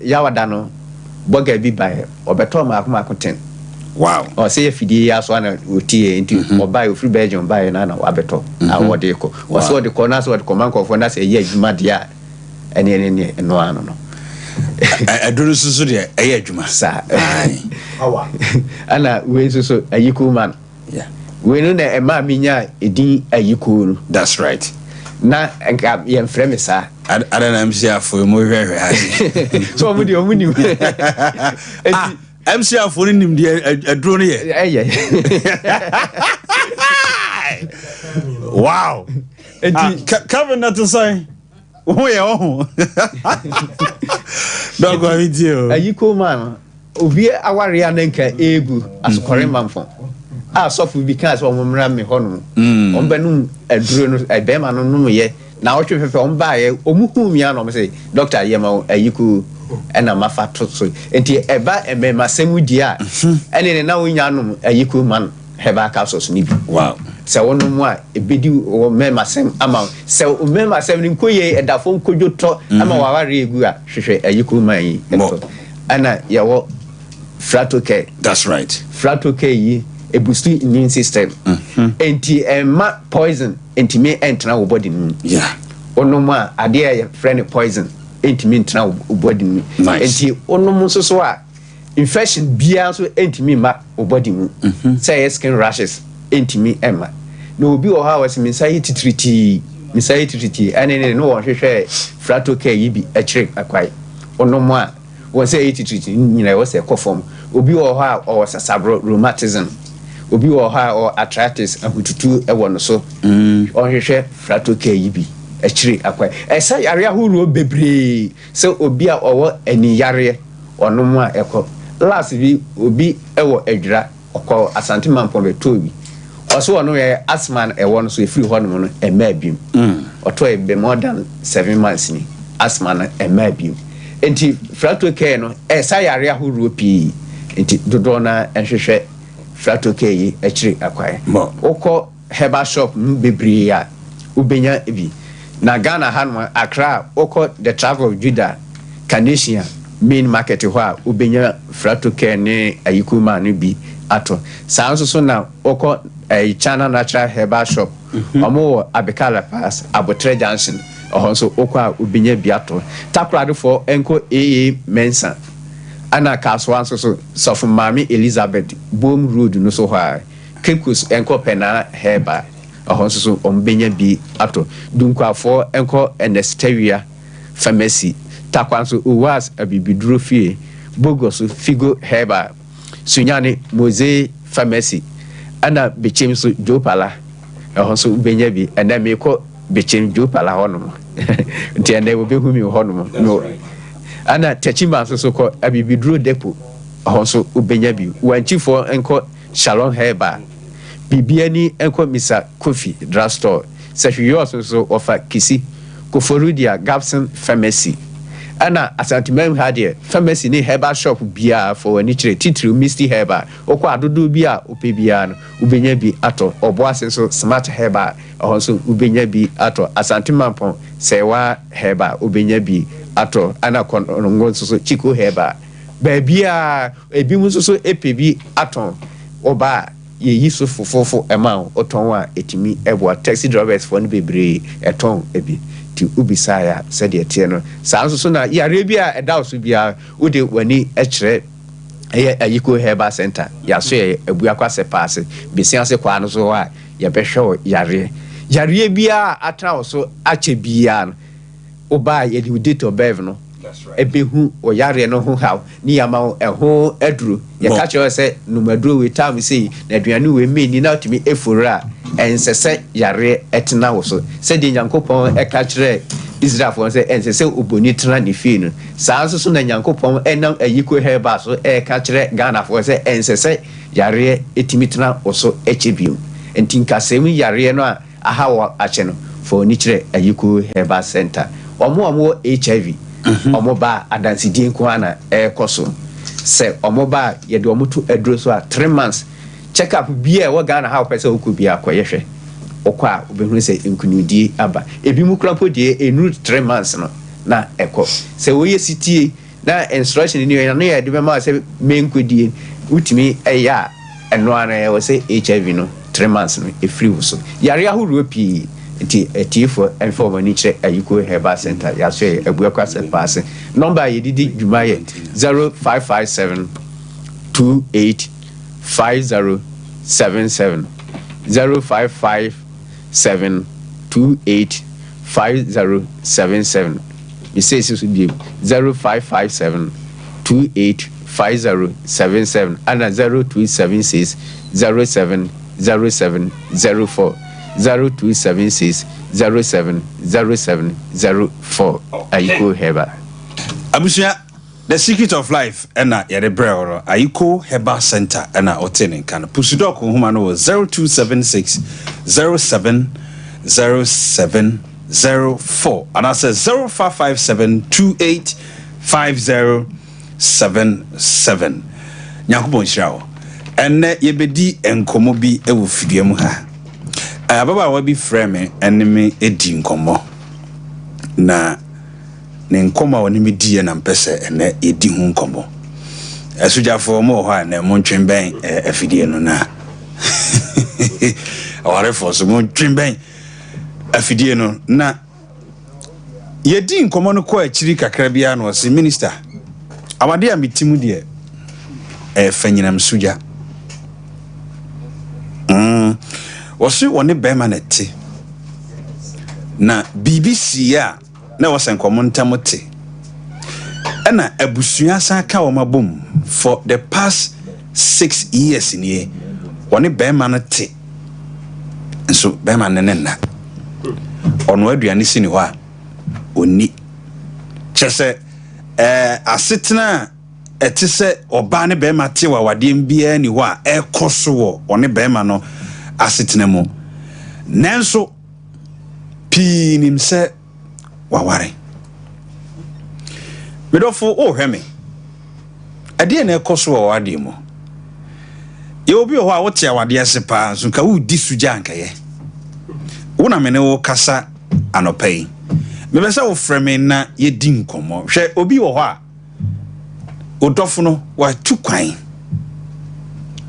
ya wada no boga bi bae obeto ma akoma akoten wow o say fidie ya so na otie enti obae ofri Belgium bae na wabeto awode ko o so de ko na so de command ko fo na say ye adwuma dia ene no ano no aduru susu de eye adwuma sa awa ana we so ayiku man yeah we no na ema minya edin ayiku that's right na enka ye mfreme sa adana MC afo mo hwehwe ha so mo di omuni MC afo ni nim de aduro no ye wow Kevin not to say oh yeah don't go with you ayiko man obi aware anenka egu asokore manfo sofu bi kan so omumra me hono ombenu aduro no ebema no no ye na wo twefefe omba ye omuhumi ano me say doctor yema ayiko ena mafato so enti eba emema semudi a ene na wonya no ayiko man heba capsules ni bi wow se wono mu a ebedi wo mema sem ama se o mema sem ni nkoye edafo nkodwoto ama waware egu a hwehwe ayiko man yi ana yawo fratoke that's right fratoke yi a boosting immune system enti ma poison enti me entra wo body ni yeah onoma ade ya friend poison enti me entra wo body ni enti onom so a infection bia so enti me ma wo body mu say skin rashes enti me ema na obi o ha wase me say titriti ane no wo hwehwe fratoke yi bi akire akwai onom a wo say titriti nyina wo say kofom obi o ha o sasabro rheumatism obi wo ha o arthritis ahututu e wono so ohwehwe fratoke yi bi akire akwai esa yare ahuru bebre se obi a owo ani yare onom a eko last bi obi ewo adwira okọ asante manpo beto bi oso wono ye asthma e wono so e free hono no e ma bim oto e be more than 7 months ni asthma na e ma bim enti fratoke no esa yare ahuru pi enti dodo na enhwehwe fratoke yi akire akwai okọ herbal shop bebre ya ubenya bi na Ghana hanwa Accra okọ the travel of Judah Canadian main market ho a ubenya fratoke ne ayikuma ne bi ato sanso so na okọ China natural herbal shop omo Abekala Pass Abotre Junction ohonso okọ a ubenya bi ato takrado for enko Mensa ana kaswan so sofu mami Elizabeth Boom Road no so ha kekus enko pena heba ahonso so ombenya bi ato dunkwafo enko Anastasia pharmacy takwanso uwas abibiduro fie bogos figo heba sunyane Mose pharmacy ana bechem so Jopala ahonso ubenya bi ana meko bechem Jopala hono nti ande wo behumi hono no ana techima so ko abibiduro depo ahonso ubenya bi wanchifo enko Shalom Heba bibiani enko Mr. Kofi drugstore sehwiyo so offer kisi Koforudia Gabson pharmacy ana asantimam hade pharmacy ni herbal shop bia for ani kire titiri Misty Herbal okọ adodo bia opebia no ubenya bi ato oboase so Smart Herbal ahonso ubenya bi ato asantimampon sewa Herbal ubenya bi ato ana konongo so Chico Herbal baby ebi mu so epebi aton oba ye yi so fofofo ema oton a etimi ebo taxi drivers for no bebre eton ebi ti ubisa ya said de tie no saa so na yare bi a eda so bia wo de wani ekire eye ayiko herbal center ya so ye abua kwase pass besianse kwa no so a ye behwe yare bia atra so ache bia no oba ye di date of birth no ebehu o yare no ho haw ni yama eho aduru ye ka che se numaduro we time say na aduane we meni na otimi efora ensese yare etena wo so se de nyankopon e ka kire Israel for say ensese oboni tena ne fi no saa so na nyankopon enam ayiko heba so e ka kire Ghana for say ensese yare etimi tena wo so echebiu entinka semi yare no a aha wo ache no for ni kire ayiko heba center omo HIV omo ba adansi din ko ana ekoso se omo ba ye de omo to adro so a 3 months check up bia wo Ghana how person okubia akoyehwe okwa obehunu se nkunudi aba ebi mu krampo die enu 3 months no na eko se wo ye sitie na instruction ni na ye de ma se menkodie utimi eya eno ana ye wo se HIV no 3 months no e free wo so yare ahuru pi eti for inform ni che ayiko herbal center ya so ebu akwase pass number ye didi dwuma ye 0557 285077 0557 285077 you say so be 0557 285077 and 0276 070704 0276 070704 Ayiko Herbal. Abusia, the secret of life ena yere brero Ayiko Herbal Center ena otene kan pusudok humano 0276 070704 and I says 0557 285077 Nyakubo nshirawo ene yebedi enkomo bi ewo fidiemu ha ababa wa bi frame enemy edi nkomo na ne nkoma woni me die na mpese ene edi hu nkomo asujafo mo ho na mo ntwemben afidie no na aware for so mo ntwemben afidie no na yedi nkomo no ko akiri kakra bia no se minister awade a metimu de fanyinam suja wose woni bema na ti na BBC ya na wosen komontamote ena abusua san ka wo mabom for the past 6 years ni woni bema na ti nso bema na na ono aduane sini ho a oni chese asetena etise oba ne bema ti wa wade mbia ni ho a ekoso wo woni bema no asetena mu nanso pinim se waware medofo o hweme ade na ekoso wo wade mu ye obi ho a wote awade asepa so ka wo di suja ankaye wona mene wo kasa anopai mebesa wo frame na ye di nkomo hwe obi wo ho a odofo no wa tukwan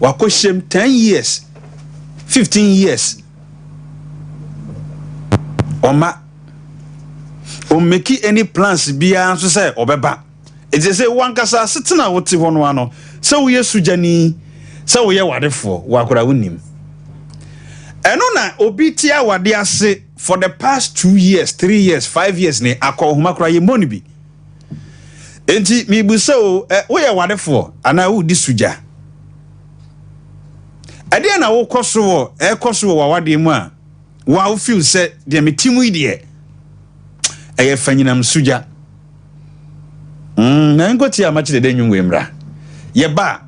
wa kohiem 10 years 15 years Oma make any plans bia so say obeba e je say wankasa setena wote ho no ano say wo yesujani say wo ye wadefo wakora wonim eno na obi tia wade ase for the past 2 years 3 years 5 years ni akohoma kora ye moni bi enti mi bu say wo ye wadefo ana wo di suja ade na wo koso wo wade mu a wa feel say de metimu ide eye fanyinam suja na ngoti amachi de nyu nwemra ye ba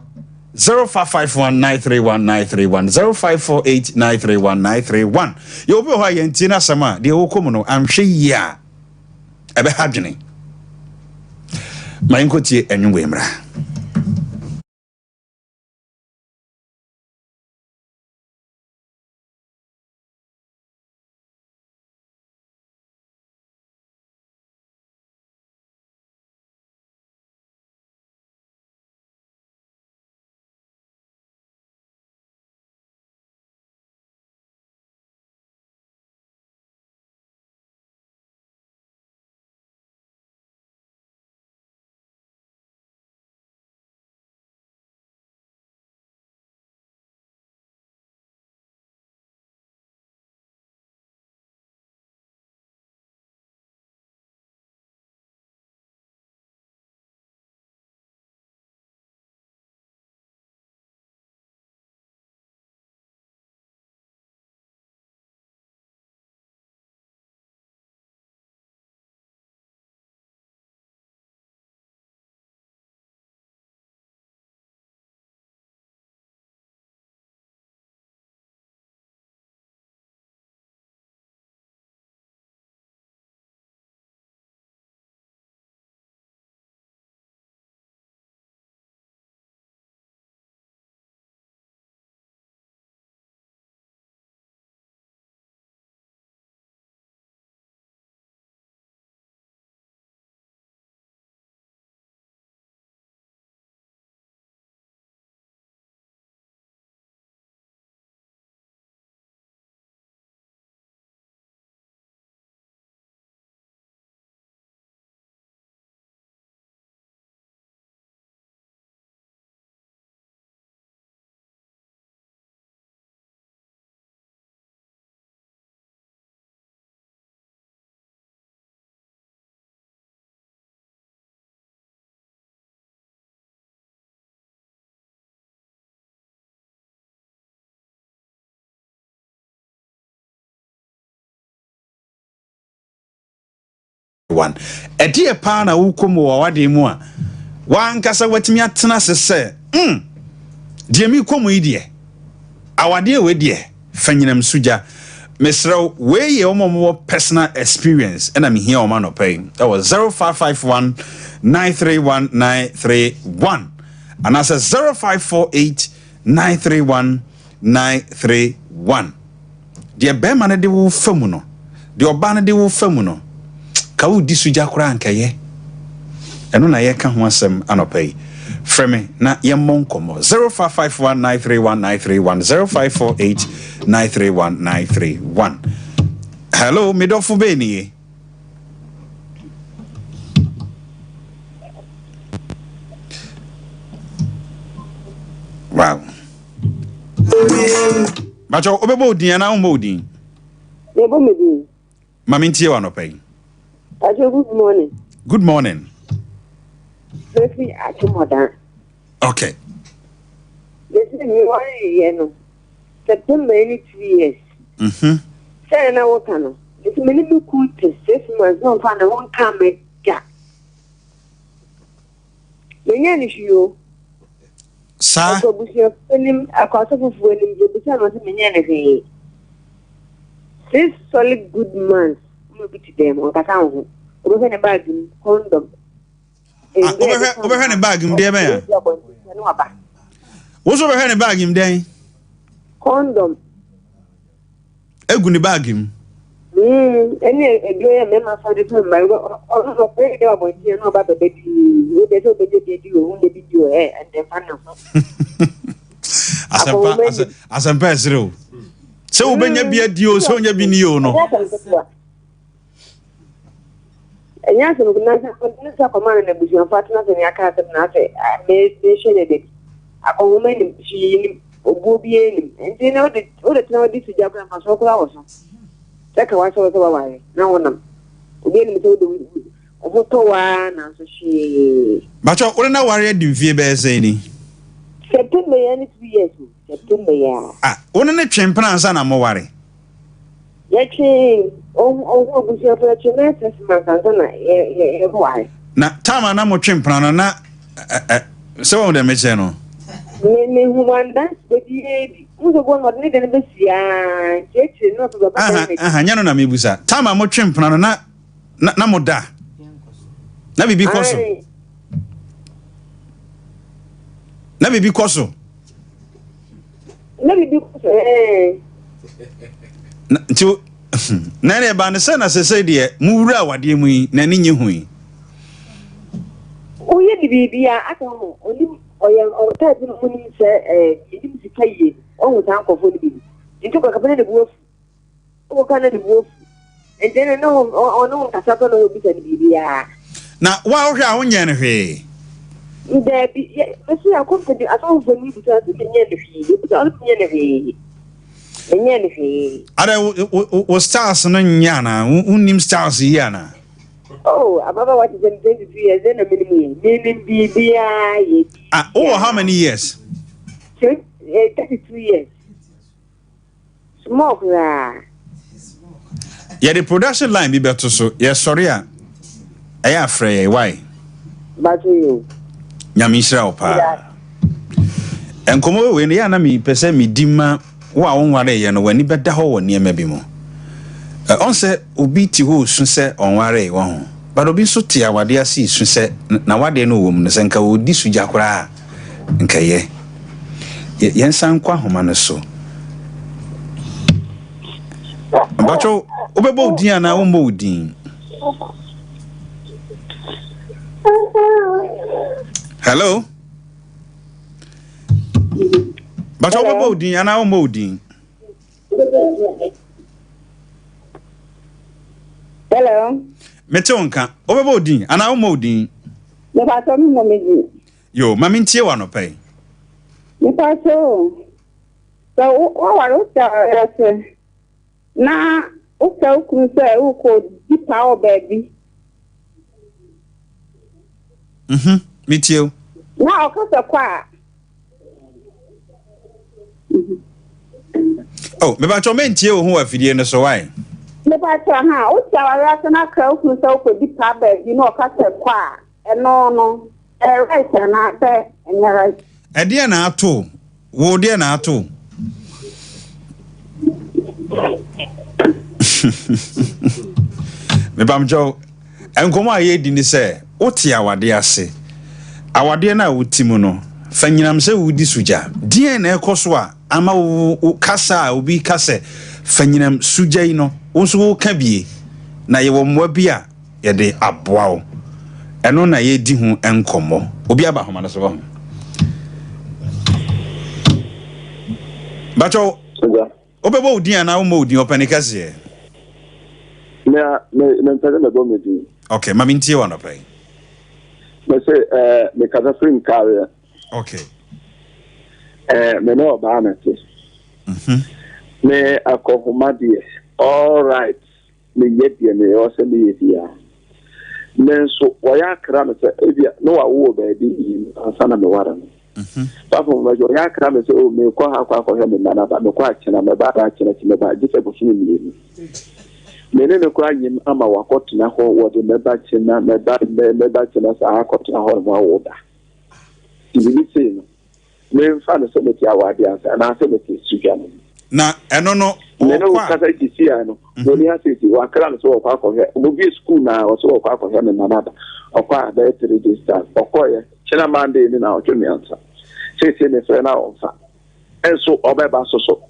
0551931931 0548931931 ye obi ho ye ntina sama de wo komu no anhwe yi a ebe hadwene ma ngoti enyu nwemra 1. Edi pa na wukom wo wade mu a wan kasa watimi atena sese die mi komu ide awade we die fanyinam suja mesrew we ye omomo personal experience and I'm here on man pay that was 0551 931 931 and I said 0548 931 931 die be man de wo famu no de oba ne de wo famu no ka wo disuja kura ankaye eno na ye ka ho asem anopay frame na ye monkomo 0551931931 0548931931 hello midofo beni wow bacho obebo odin na umbo odin Yebo medi. mami ntie wa anopay Good morning. Good morning. Very accommodating. Okay. This is me one year. September any 2 years. Say na what can. This many be cool to 6 months. No find one come make ya. Menya ni shio. Sa. Ko busia penim akwasa fufu enim je busia no se menya ni he. 6 solid good months. Me be to them on kaka ho. Obe ne bag condom. Obe ne bag im dey me ya. Wo so be ne bag im dey? Condom. Egu ni bag im. Eni edo ya me ma fa de pe ma o pe de wa bo ti no ba be be we de so be de o de video and then fan no. Asempa esiro. Se wo benya bia di o se onya bi ni o no. Enya so na sa komana na buju fatna se nya ka na se me shene de akohoma ni shi ni obubi ni enti na o de tna di suja kwa ma so kwa wo so seka wa so wa wa na wonam obi ni to de o to wa na so shi bacho ore na ware di mfie be se ni September ya ni 2 years September ya one ne twempena ansa na mo ware yachi o buju fa chene se ma kan na e wa na tama na mo twempena na se wo de me che no me humanda de di uzo bo no ne de be sia cheche no to ba nyano na mebusa tama mo twempena na mo da na bibi koso na bibi koso nti na ne ba ne se na se de mu wura wade mu yi na ni nyi hui o ye di bibia aka ho oni oye o ta bi mu ni se yidi mu sikaye o hu tan ko fo ni bi nti ko ka pene de buofu o ka na de buofu ente no no ka sa ko no bi se ni bibia na wa o hwa ho nye ne hwe nde bi mesi akomte di aso fo ni bi ta se nye ne hwe bi ta nye ne hwe enye ne hwe ara o stars no nya na unim stars ya na oh ababa what is in 23 years then a minimum bibia ye how many years 33 years smoke la yeah the production line be better so yes sorry I afraid why but you nyamishra opa enkomo we ne ya na mi pese mi dima wo a wonware ye no wani beda ho woni ema bi mu on se obi ti ho su se onware wo ho but obi so ti awade asi su se na wade no wo mu ne se nka odi suja kora nka ye yensan kwa homa no so bacho obebo odin ana wo mo odin hello bacho obebo odin ana wo mo odin hello metonka obebo odin ana wo mo odin me ba to mi mo meji yo mami ntie wa no pai me pa so wa ro ta ese na o ka ku se o ko di pa o baby me tio na o ka se kwa oh me ba to me ntie wo ho afidie no so why Me ba cha ha o cha wa ra na kra o kun so ko di pa ba di no ka se kwa no right na be enya right e de na ato wo de na ato me bamjo enkomo aye di ni se wote awade ase awade na wotimu no fanyinam se wudi suja die na ekoso a ama wo kasa obi kase fanyinam suja yi no wonso wo ka bie na ye wo mwa bia ye de aboa wo eno na ye di hu enkomo obi aba homa na so ho bacho obebo odi ana wo mo odi openikase me mpeze me gomedi okay mami ntie wa no pai me say me kaza free career okay me no ba na te me akohoma die all right me yedie me o se me yedia me so oya kra me se ebia no wa wo ba di asana me wara no papa mo jo ya kra me se o me ko ha kwa he me na ba me ko achena me ba achena ti me ba je se bo sunu mi mene ne kwa nyim ama wakotena ho wo de me ba chena me ba chena sa akotena ho ma wo da ibi se no me mfa no so me ti awade ansa na se me ti suga no na eno no me no ka sa ti sia no wo ni ase ti wa kra no so kwa ko he mo bi school na wo so kwa ko he me na nada okwa da 3 days time okoye chena mande ni na o twemi ansa se ne fe na onfa enso obeba so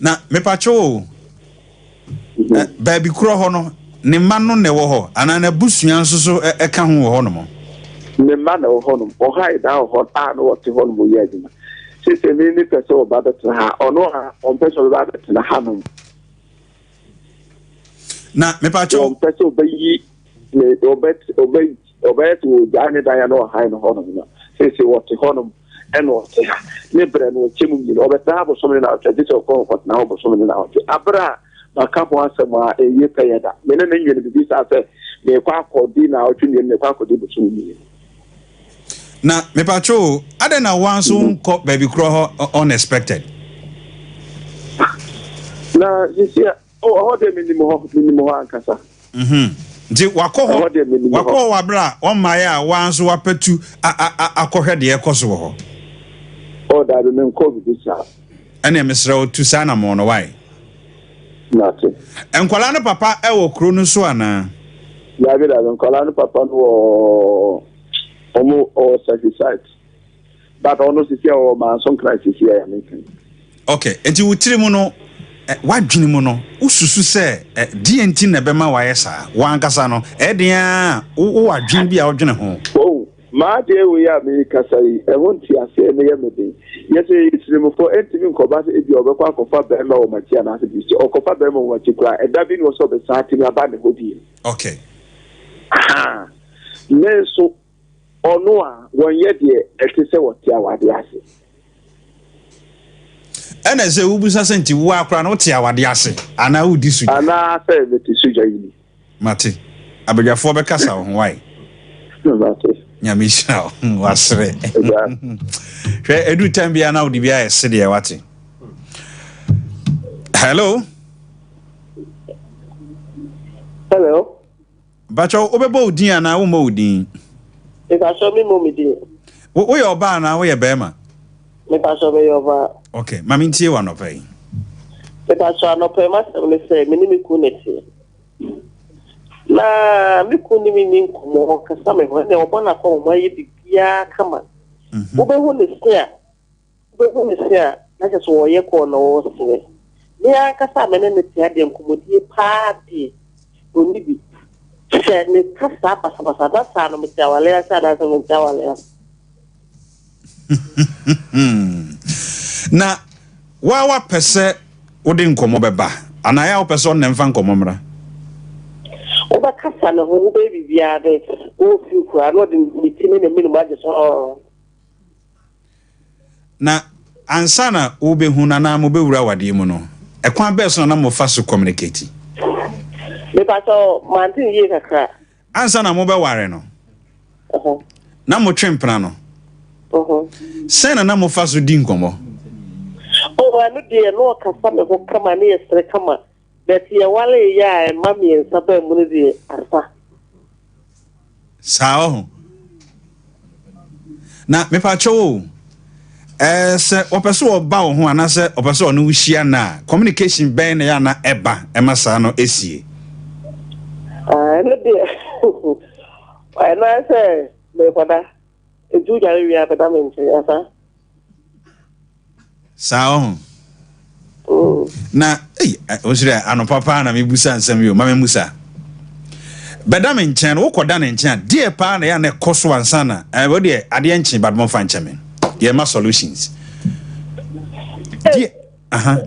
na me pacho baby kuro ho no ne ma no ne wo ho ana na busua nso so e ka ho ho no mo ne ma na wo ho no o ha ida ho a no wo te ho no mo ye adima se ni pese o ba da ha ono ha on pese o ba da ha no na me pacho on pese o ba yi ne obet wo jani da ya no ha no ho no se wo te ho no eno te ha ne bre no chemu ni obet ha bo so me na o te se o ko na o bo so me na o te abra makapo asema eye peyeda mene na nyen bibi sa se me kwa akodi na otwini me kwa akodi busu ni na me pacho ade na wanso nko baby kro ho unexpected na yisia ho de minimo ho ankasa nti wako wabra o maye a wanso wapetu akohwe de ekoso ho o da de nko bibi sa ene mesra o tu sana mo no why nati enkwala no papa e wo kro no so ana ya bi da enkwala no papa no omo o sacrifice but ono sisi o ma son crisis here ya mekan okay enti wutiri mu no wadwini mu no ususu se DNT na bema wayesa wankasa no dia wo wadwin bia wodwene ho oh ma de we ya me kasai e wonti ase me ya mede yese isirimu for entimi nkoba se ebi obekwa akofa bema o machia na ase bi okofa bema o machi kura e da bi no so be saati na ba ne hodi okay neso ono a wonye de etise wotia wade ase ene se ubusa senti wo akra no tia wade ase ana udi su ana se beti suja yini mate abegyafo be kasa ho why mate nyamisha wasre hwe edu tambia na udi bia ese de wate hello bacho obebo udin ana wo mo udin e ka so mi mo mi din wo ye oba na wo ye bema me ka so be oba okay mami ntie wa no pai e ka so no pai ma se me se me ni mi ku neti na mi ku ni mi ni nkomo ka sa me ho ne obo na ko mo ye bibia kama wo be hu ne sia na je so wo ye ko no wo se ni aka sa me ne tia de nkomo die pa di oni bi se ne kasa pasa da sa no mtawale sa da so mtawale na wa pese odi nkomo beba anaya wo pese on nemfa nkomo mra oba kasa no ho be bibia de o fi ku ano de mitini ne minu ma je so na ansana wo be hu na mo be wura wade mu no ekwan be so na mo fa so communicate me pa so mantin ye kakra ansana mo be ware no na mo twempena no sena na mo faso di nkomo o anu de no kasa me ho kama ne yesre kama But ye wale ya mami and Sapa Munidi Arfa. Sao. Na me pacho se opeso oba wo ho anase opeso no hia na communication ben na ya na eba emasa no esie. No dear. Why not say me father? Eju jare wi abedament asa. Sao. Na osira anopapa na mebusa nsem yo mama musa. Bedam nchen wo koda ne nchen die pa na ya na ekoso ansa na wo de ade nchen badmo fa nchen die ma solutions die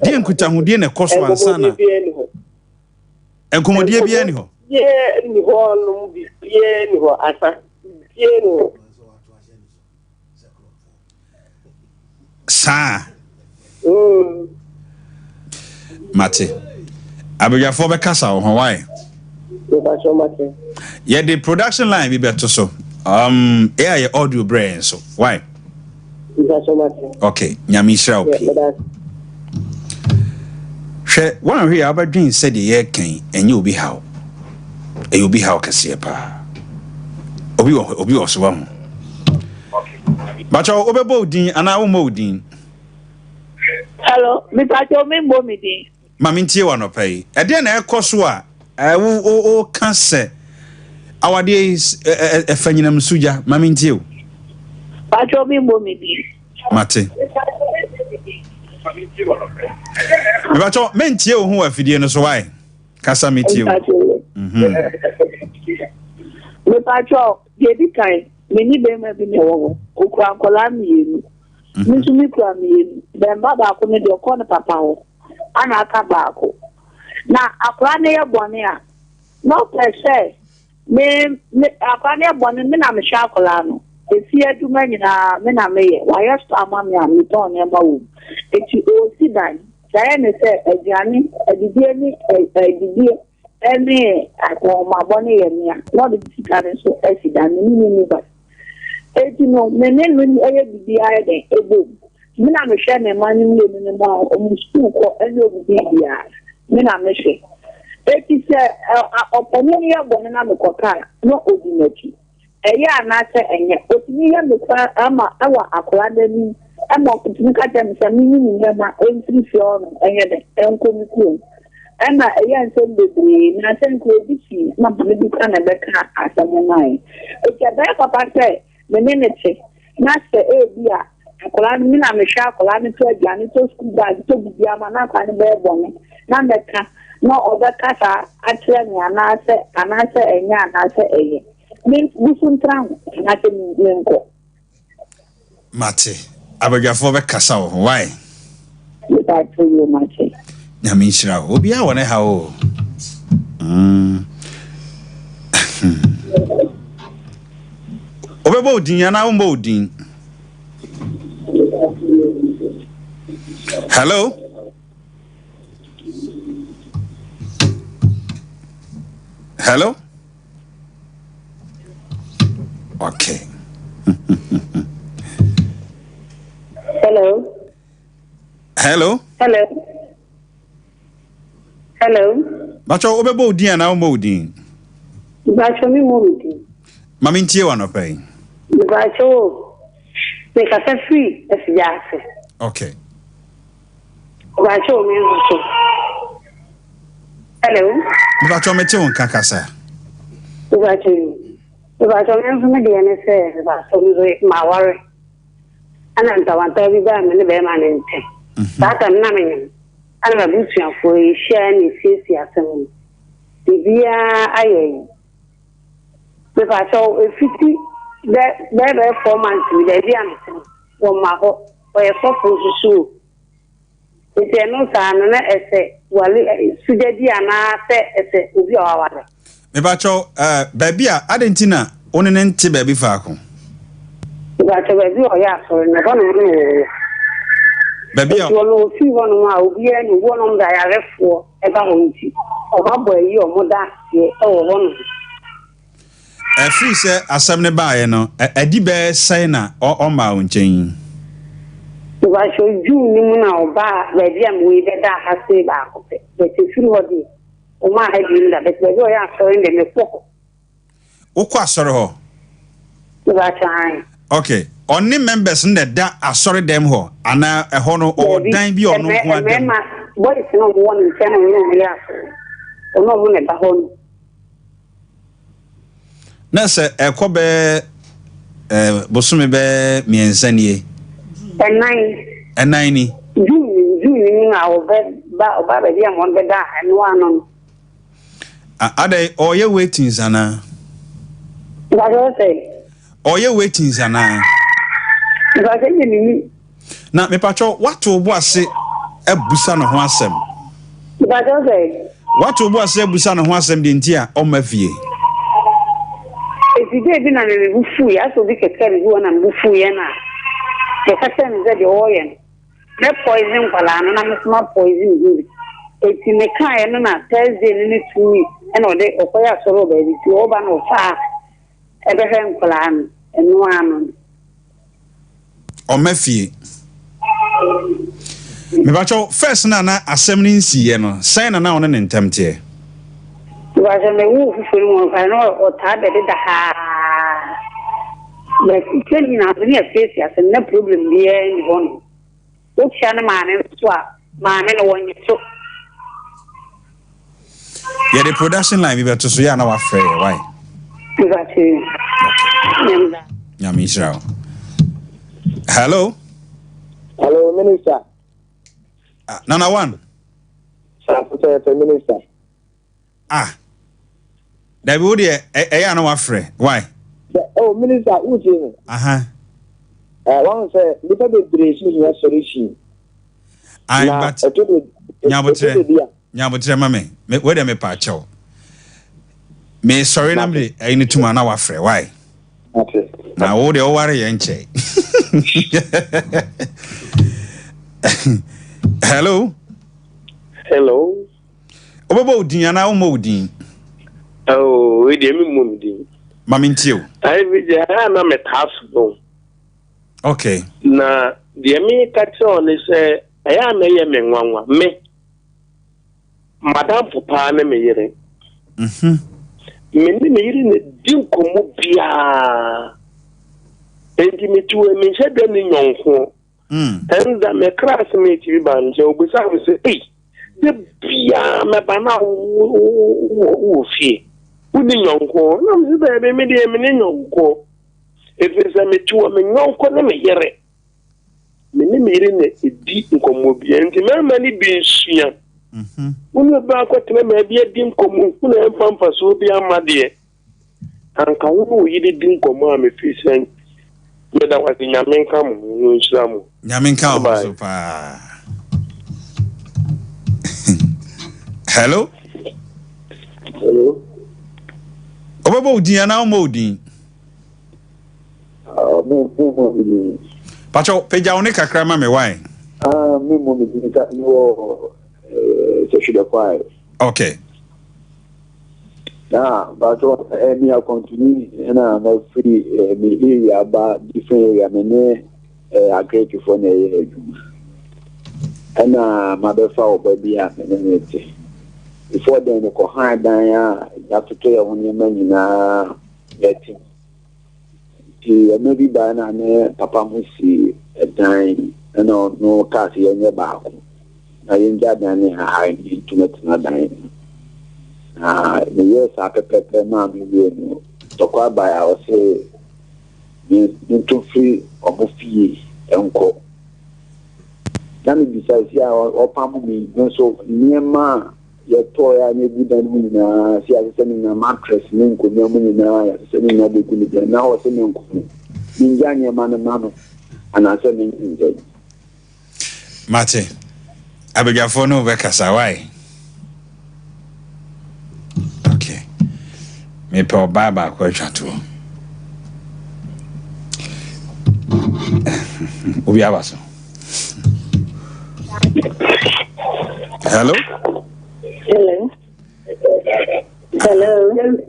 die nkuta hu die na ekoso ansa na enkomodie bia ni ho ye ni ho no bi ye ni ho asa ye no sa mate abiyafo be kasa ho why yeah, the production line be better so. Yeah, audio brain so. Why? Okay, Nyamisha P. One here about dream said the year can and you'll be how. And you'll be how Cassiapa. Obi was one. But your overboarding and our molding. Hello, Miss Pacho, me, Maminti one of pay. And then I coswa. I can't say our days a feminine suja, Maminti. Pacho, me, Mate. Pacho, mentio who are feeding us why? Casamitio. Me Pacho, Gedi kind, many baby be no, Ukrankolami, Miss Mikrami, then Baba could do a corner papa, and I come back. Na akwane ya bone a no pese me akwane bone me na me shakola no esi aduma nyina me na me ye wa ya sta ma me am ton ne ba wo eti o si dan sai ne se aduane adidie ni adidie ene akoma bone ye me a no de sikare so esi dan ni ba eti no me ne no eye bibia ye den ebo me na me hwe ne mani mu ne ba o mu school ko ene obi bia Mina meshe. Eti se opomoni ya bone na mekoka no odinati. Eya na se enye. Otini ya mekwa ama awa akola dani ama otini ka tem se mini ni ma entri fio no enye de enkomi ku. Ena eya nse bebre na se nko ebisi na me bi ka na beka asamo nai. Eti ada papa se menenete na se ebia akola mi na mehwe akola ni to aduane to school bag to bibia ma na kwa ni be bone na meka no obeka sa atre ni anase enya anase eye mi busuntra na te nko Mate abagafo be kasa wo why that to you mate Nyamishira obi a wona ha o Obebo odin ya na umbo odin Hello Hello Okay Hello Hello Bacho obebo odin na umbo odin Bacho mi mo odin Mami ntie wa no pay Bacho me ka se free esiase Okay Bacho mi so Hello Bacho mete won kakasa Bacho mi me de ne se Bacho mi ma ware ana ntawanta bi ba me ne be ma ne nte Saka na me ana ba busu afo share ni sisi asem bibia aye me Bacho efiti be 4 months we dey am wo ma ho o ye so so ite no sa na ese wale sujedi ana se ese obi awaware me Bacho baby a adentina one ne nte baby faako Bacho baby o ya so ne bono no baby o no fi wono ma obi ani wono da ya refo e ba ho nti o ba boy yi o mo da se e wo wono free say asem ne baaye no adi be say na o ma wo nchen Ba show June ni mu na oba ba dia mu ide da ha se ba ko pe. Be te firi hodi. O ma ha di nda be be yo ya so inde me poko. Wokɔ asɔre hɔ. Ba chan. Okay. Only members in the da asɔre dem hɔ ana ɛhɔ no or dan bi ɔno nko adam. Boy is no one in 10 no ya. Ono mu ne ba hɔ no. Na sɛ ɛkɔ bɛ bosome bɛ miɛnsa nie. Ɛnan ni. June ni na oba be dia mo be da eno ano. Ade ɔyɛ waiting sana. Ba do say. Ɔyɛ waiting sana. Ba say ni. Na me patcho wato bo ase abusa no ho asɛm. Ba do say. Wato bo ase abusa no ho asɛm de ntia ɔma fie. Esi de bi na me bufu ya so bi kekere bi wona bufu ya na. Ke kata nze de oyen. Me poison kwala no na me small poison bi. Eti me kan no na Thursday ni 2 weeks e no de okoya soro ba bi ti oba no fa e be hen kwala no enu ano. Ɔma fie. Me patcho first na asɛm ni nsiye no sign na ɔne ne ntamte. Ba je me wu fufuru mo fa no o ta be de da ha. But tell me now, we are facing as no problem here in the one. Look, Shanna man and swap, man and one you took. Yeah, the production line we were to see now afraid. Why? Exactly. Israel. Hello. Hello, Minister. Nana one. Minister. That would be a no afraid. Why? Oh, Minister, who's in? One say, little bit dressing your solution. I but Nyabotre mame, where them a patcho. Me sorry, namely, I need to man our friend. Why? Okay. Now, all the worry and che. Hello. Hello. Obo Diana Modin. Oh, we didn't move. Mamintio. I am a task. Okay. Na the me catch on is I am a yemen me. Madame Papa na me yere. Me ni yere ne din komo bia. Enti me tu me hye da ni nyonko. And that me classmate bi banje obusa we say, "Hey, the bia me bana wo fie." Uni nyonko, na me say be me de me nyonko. If it's a me tu me nyonko na me yere. Me ni me yere ne di nkomo bia. Enti me mani bi nsua. Uni ba ko teme me bia di nkomo, uni empampa so bia amade. Anka wo yiri di nkomo a me fi sen. Me da wasi nyamenka mu nshiramu. Nyamenka mu so pa. Hello? Hello? Obobo Diana Modin. Pacho peja one kakra ma me why? Me mo me dinka no so should acquire. Okay. Pacho me a continue na na free me area ba different area me ne agree for na ejuma. Ma be fa obabi a me ne before then ko han dan ya to ya woni ma nyina yeti ti maybe ba na ne papa musi dan no ka se yenye ba ko na yenja dan ne ha ni tumetina dan me yes apepepe ma mi no to kwa ba ya o se ni to free obofie enko na mi bisa si a o pamu mi so niema ya toya ne budan mu na si asese ni na mattress ne nkonya mu na ya asese ni na beku ni na o se ne nkonya ni janye mano ana se ni nje Mate abegafo no be kasa why okay me pe baba kwa twato obi abaso Hello.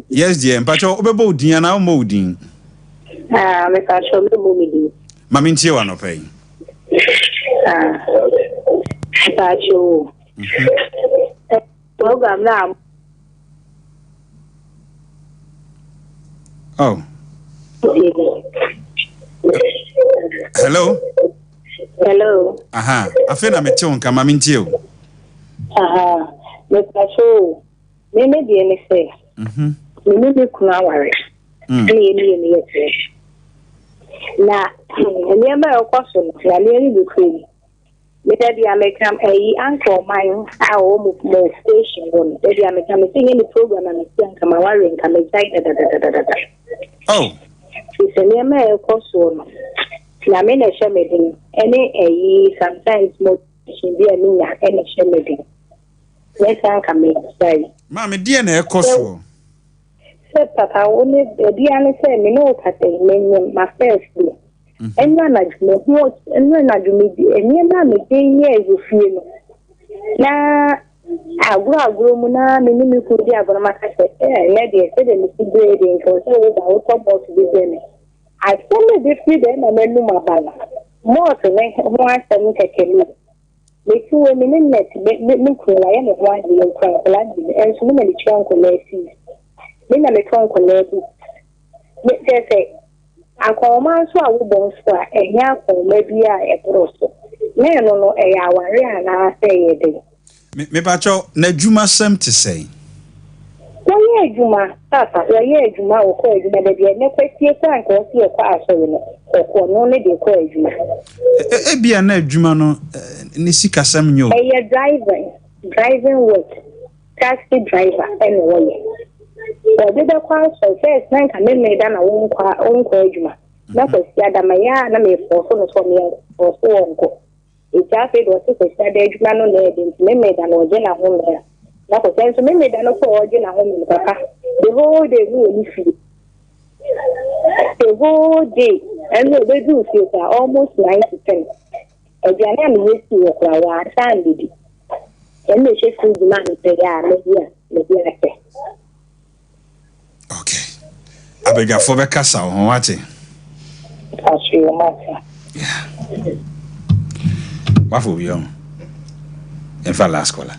Yes, dear. Pacho, obebo din na mo din. Me pacho me bo mi din. Mami ntie wa no pay. Pacho. Program now. Oh. Hello. Hello. Aha. Afena meteon kama mintio. Aha. Me Pacho. Me di ene say. Me kuna ware. Ni na nneɛma a ɛkɔ so no yɛaleɛ no bekree meda bi amekam ayi anka ɔman a ɔwɔ mo station hɔ no da bi amekam sɛ yɛ ne program a mesi anka ma ware nka megyae dadadadadada sɛ nneɛma a ɛkɔ so no na me na ɛhyɛ me den ɛne ayi sometimes motivation bi a menya ɛna ɛhyɛ me den mɛsa anka megyae maame deɛ na ɛkɔ so Papa, only the Diana said, me know that my first day. And then I do what, and then I do me, and you know, me 10 years you feel. Now, I grow Muna, me could be able to make a lady, said, and Mr. Grading, because I was about to be there. I told me this freedom and then my banner. More to make one seven take a look. Make 2 minutes, me cool, I am a 1 year and so many trunk on their seas. Me na me ton kolebu me say akoma so a wo bon so a ehia akoma bia e broso me no e ya ware ana say e de me pa cho na djuma sem te say wo ye djuma tata wo ye djuma wo ko djuma de bia ne kwatie kwa nko si e kwa aso no ko no ne de ko djuma e bia na djuma no ne sika sem nyo e driving work taxi driver anyway. Did the call so first night I made an own juma. That was the other Maya, and I made for me or so uncle. It just it was a study man on the made an original home there. That was then so made an original home in Papa. The whole day we feel. The whole day, and they do feel almost 9 to 10. A Janam used to acquire Sandy. And the chef food man say, maybe. Okay. Abega for the casa on what? Yeah. What for you? In fact, last caller.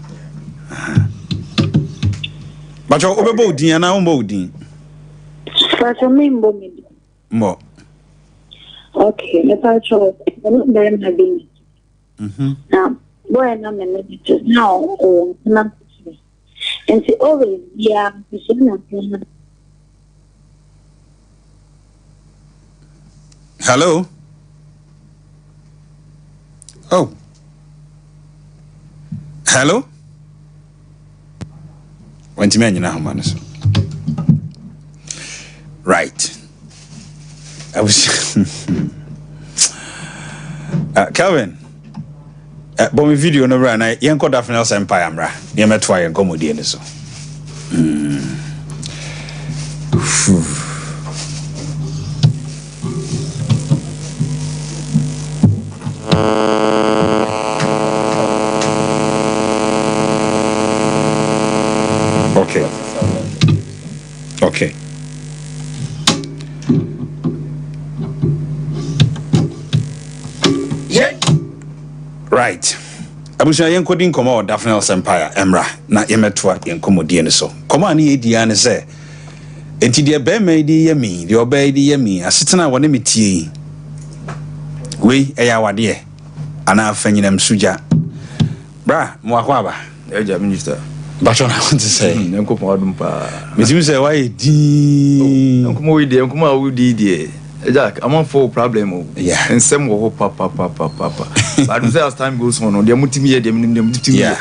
But you're over boarding and I'm boarding. But you mean boarding? More. Okay, let's try. I'm very happy. Now, boy, I'm a meditor now, or not. And see, always, yeah, hello? Oh. Hello? When to mention how man. Right. I was Calvin. But my video no run I yanko Daphne SOMPA amra. Near me try and come with so. Okay. Yeah. Right. Abusha yen kodin komo Daphne SOMPA emra na yemetwa yen komodie ne so. Komo ani edia ne se enti de be ma di yemi, de oba di yemi, asetena wone metie. We eya wade ana afanyinam suja. Bra, mo akwaba. Eja minister. But what I want to say, Uncle Padumpa. Miss you say why di Uncle Woody, Jack, I'm on for problem. Yeah. And some will papa. But as time goes on, they're multimedia, yeah.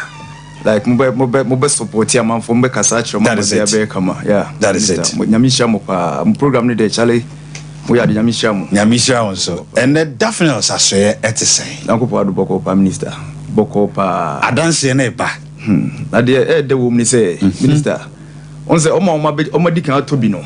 Like mobile support here, man from Becasach, that is it. Yeah, that is it. Yamisha program today, Charlie. We are the Yamisha also. And the Daphne was a say at the same. Uncle Padu Boko, Prime Minister. Boko pa. I don't see any back. Na the woman say, Minister, on say, Oma Dikan Tobino.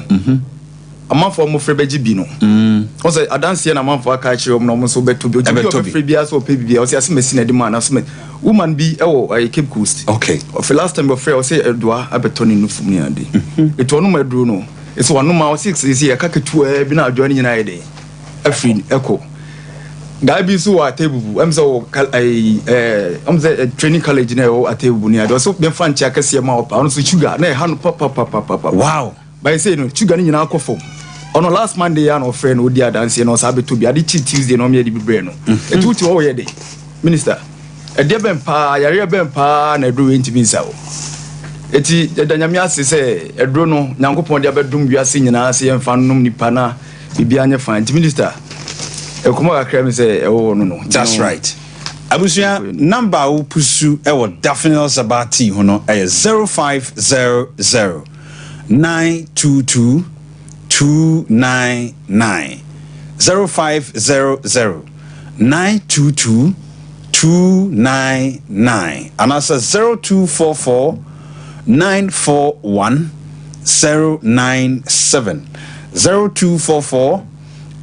A month for Mofrebeji Bino. On say, I don't see a month for a catch of no so bet to be Freebias or PB, or as Messina demand as me. Woman be I Cape Coast. Okay. Of the last time of fair, say Edua, I betoni no from Niandi. It was no my Bruno. It's 1 number 6 is here, Kakatu, been out joining an idea. A free echo. guy be so at table I'm so I'm the training college now at table near so be fan check see ma up on so sugar na hand papa wow by say no sugar ni na akofo on last Monday ya no friend odi adanse no sabe to be ade Tuesday no me dey be no etuti wo ye dey minister e dey ben pa yare ben pa na do ntimi nsa wo eti danyame ase se edro no nyankopon dia bedum wiase nyina ase yemfa nnom nipa na bibia anye fan minister ekomo akra me se no that's right abusia number wo pusu e wo Daphne Sabati ho no e 0500 922 299 0500 922 299 and that's 0244 941 097 0244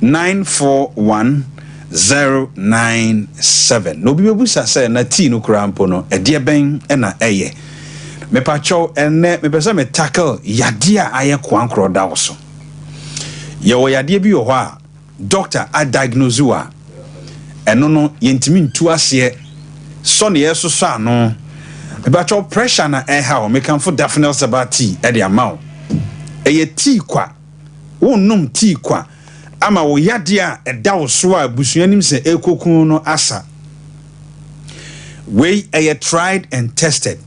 941 097 no bi bebusa say na ti no krampo no e de ben e na eye me pacho enne me pese me tackle yade a aye kwankro da wo so ye wo yade bi wo ho a doctor a diagnose wa eno no yentimi ntu ase so ne yeso so ano me pacho pressure na e ha o me kan for Daphne Sabati e de amount eye tea kwa wonnum tea kwa ama wo yade a eda wo so a busuanim se ekokun no asa we eye tried and tested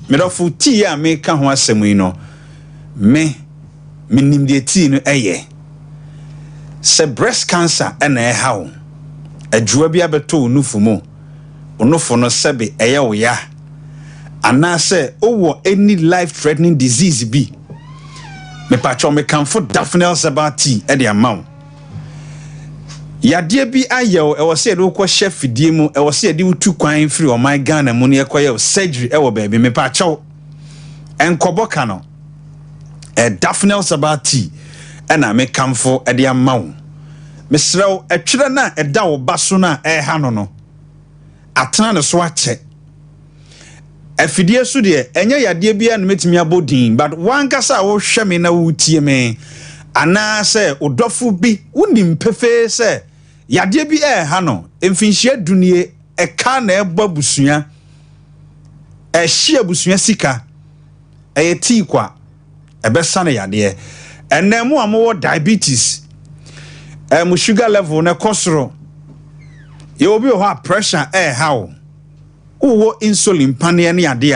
me do fu tea a me ka ho asem yi no me nim de tea no eye se breast cancer na e ha wo adwua bi abeto onufu mu onufu no sebe eye wo ya ana se owo any life threatening disease bi me pacho me kan for Daphne Sabati e de amount yade bi ayew e wo se de wo chef fidie mu e wo se de utu kwan free o my Ghana mu ne ekoye surgery e wo baby me pacho enkoboka no e Daphne Sabati e na me kan for e de amount me srew etwere na e da wo baso na e ha no atena ne so ache afidie so de enye yade bia na metimi abodin but one kasa wo hwe me na wo tie me ana se odofo bi unim pefe se yade bi ha no emfinhia dunie e ka na eba busua e hia busua sika e ti kwa e be sane yade enemu amowo diabetes mu sugar level na kosoro ye obi ho pressure ha wo uwo insulin pane ne ade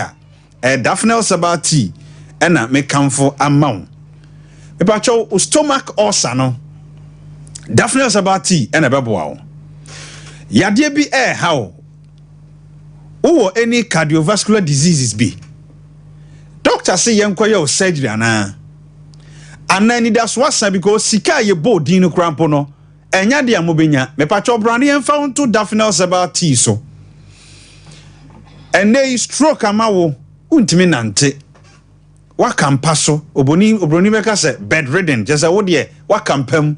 a Daphne Sabati na me kamfo amount me pacho stomach ulcer no Daphne Sabati na beboa wo yade bi ha wo uwo any cardiovascular diseases bi doctor say yenkoye surgery ana ni that's what's because sika ye bodin no krampo no enya de amobenya me pacho brand yenfa unto Daphne Sabati so ene stroke amawo untimi nante wakampa so obroni beka se bedridden just a wo de wakampam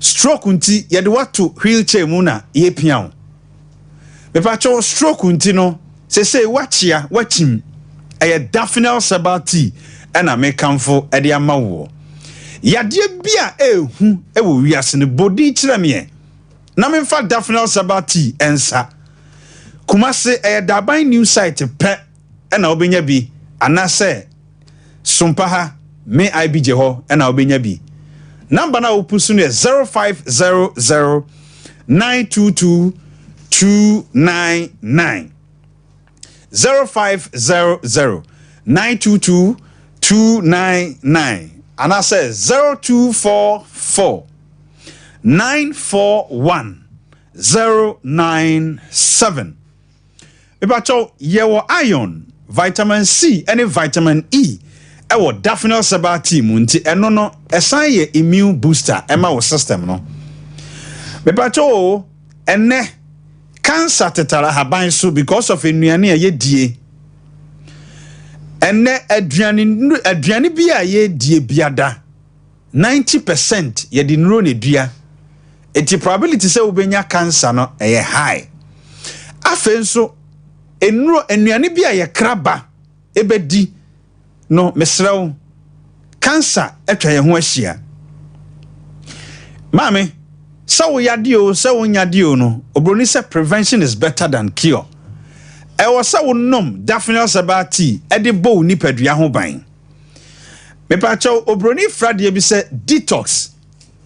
stroke unti ye de wato wheelchair mu na ye pian me pacho stroke unti no se wachia wachim eye Daphne Sabati ena me kamfo e de amawo yade bia ehu e wo wiase ne bodi kire me na me fa Daphne Sabati ensa Kumase daban new site pe na obenya bi anase SOMPA ha me IBJ ho na obenya bi number na opusu ne 0500 922 299 0500 922 299 anase 0244 941 097 Ebacho yewo iron, vitamin C, and vitamin E. Ewo Daphne Sabati munti eno no esan ye immune booster ema wo system no. Ebacho ene cancer tetara haban so because of enuane ye die. Ene aduane bi a ye die biada 90% ye di nro ne dua. Eti probability say ubenya cancer no eye high. Afen so enro enuane bi a ye kraba ebedi no mesrew cancer etwa ye ho ahia mame So yadio, so yadio no. Obroni say prevention is better than cure. E was so nom Daphne Sabati edibo ni pedua ho ban. Me pa cho obroni frade bi say detox.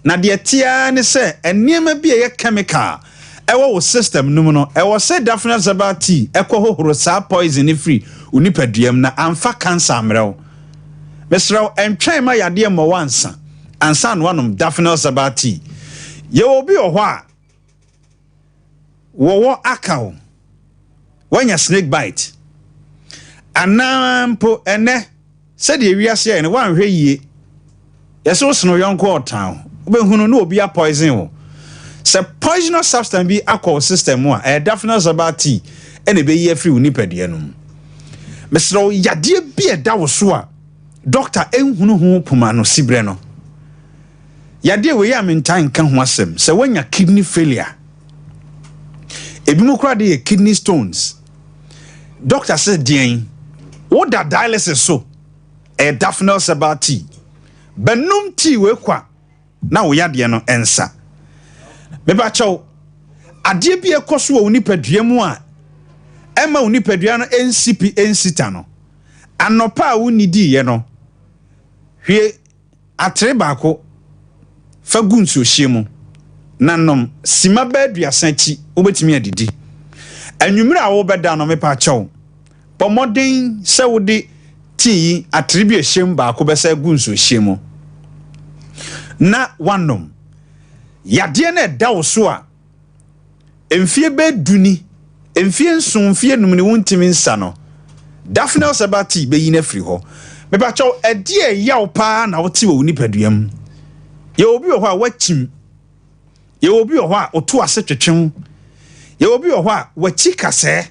Na de tia ne say enema bi ye chemical. E wo system no no. E was say Daphne Sabati ekwo hohoro sa poison free uni peduam na amfa cancer amrew. Mesraw entwen ma yade mo wansa. Ansa no wanom Daphne Sabati. Ye obi ohwo a wo akaw wanya snake bite anampo ene said ye wiase ene wan hwe yie yeso sno yonko otan obehunu no obi a poison wo se poisonous substance bi akọ system a Daphne Sabati ene be ye free unipadua no mesro yade bi eda wo so a doctor enhunu hu puma no sibre no yade we ya mentan kan ho asem se wanya kidney failure ebi mu kra de kidney stones doctor said dien wo da dialysis so Daphne Sabati benum tea we kwa na wo yade no ensa me ba chow ade bi ekoso wo nipadua mu a ema wo nipadua no NCP ensita no anopa a wo nidi ye no hwe atre baako fagunso hyemu nanom sima badua sanchi obetimi adidi anwumira wo beda no mepa chew pomoden se wo de tii attribute hyem baako be se gunso hyemu na wanom yade na da wo so a emfie be duni emfie nsomfie num ne wontimi nsa no Daphne Sabati be yi na firi ho mepa chew ade yaw pa na wo ti wo nipaduam ye obi wo a wachim ye obi wo a oto ase twetwem ye obi wo a wachi kase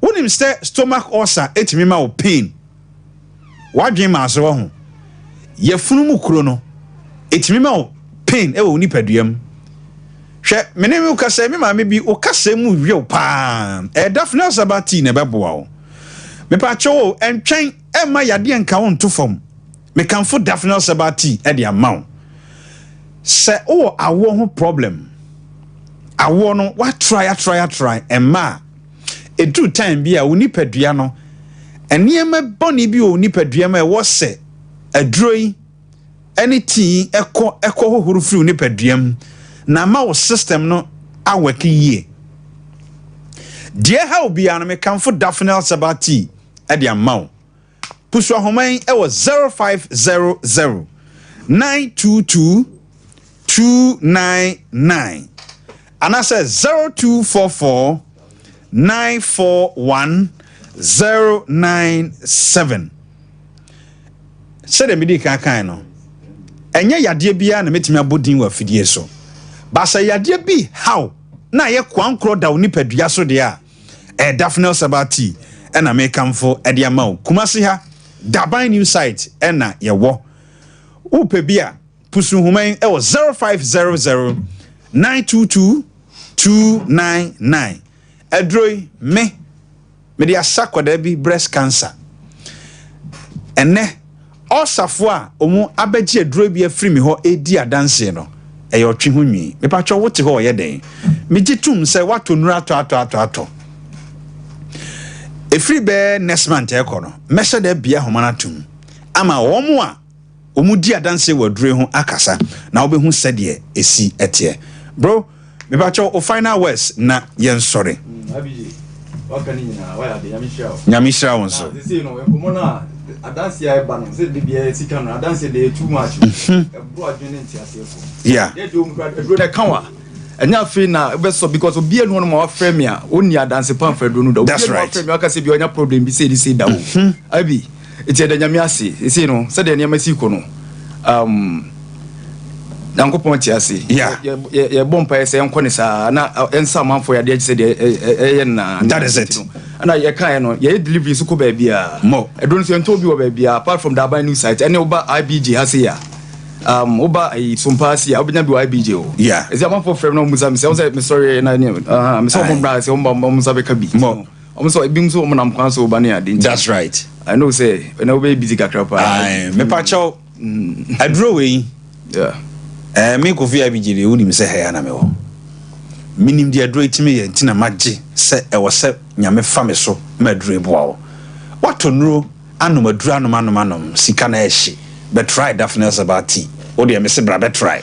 wonim ste stomach ulcer etimi ma wo pain wadwen ma so ho ye funum kuro no etimi ma wo pain e wo nipaduam hwe menem kase me ma me bi o kase mu wie pa Daphne Sabati ne beboa wo me pa cho entwen e ma yade enka wo nto fom me kanfo Daphne Sabati e de amaw se o awo ho problem awo no what try emma edu time bi a woni padua no eniema boni bi o ni padua ma e wo se adroi anything ekọ hohoro free ni paduam na ma wo system no awaki yie die ha obi an me kanfo Daphne Sabati e de amaw pusu ahoman e wo 0500 922 299 and I said 0244 941 097 said me kan no enye yade bia na metimi abodin wa fidie so ba sa yade bi how na ye kwankro da oni padua so de a Daphne Sabati na me kamfo e de amaw kumase ha Daban new site na ye wo upe bia pusu human e was 0500 922 299 adroi me de asakwada bi breast cancer ene osafo a omu abeji adroi bi afiri mi ho edi adanse no e yo twe ho nwi me pa twa wote ho ye den me gitum se wato nura ato efiri be next month e kono mesha da bia homana tum ama womu a omudi adanse wadure ho akasa na obehu sede esi etie bro me ba cho o final words na yen sorry abiji wakani nyina waya de nyamishra won so say no enkomo na adanse ya eba no say de bia sika no adanse de too much bro adwene ntiase fo yeah de do mkra de kanwa enya fe na beso because obi enu no ma wafrɛ me a oni adanse pan fa do no da obi enu wafrɛ me aka say bi onya problem bi say di say da wo abi eti da nyame ase esi no se de nyame siko no Yankopon ti ase ye bompa ese enko ne sa na ensa manfo ya de se de na that is it ana ye kan no ye delivery su ko ba bia mo edon so ento bi wo ba bia apart from the Daban new site ene oba IBG hase ya oba SOMPA ase ya obnya bi IBG o yeah ezi amanfo frem no musa me say me sorry na me say mo bra say mo musa be ka bi mo so ebi so mo nam kwan so oba na ya de that's right I know say na oba busy kakra pa me pa chow adro we yeah me Kofi Abijiri unim se he na me wo minim de adro itime ye ntina magye se e wo se nyame fa me so madure boa wo wato nuro anom aduru anom sika na ehye but try definitely about tea o de me se bra be try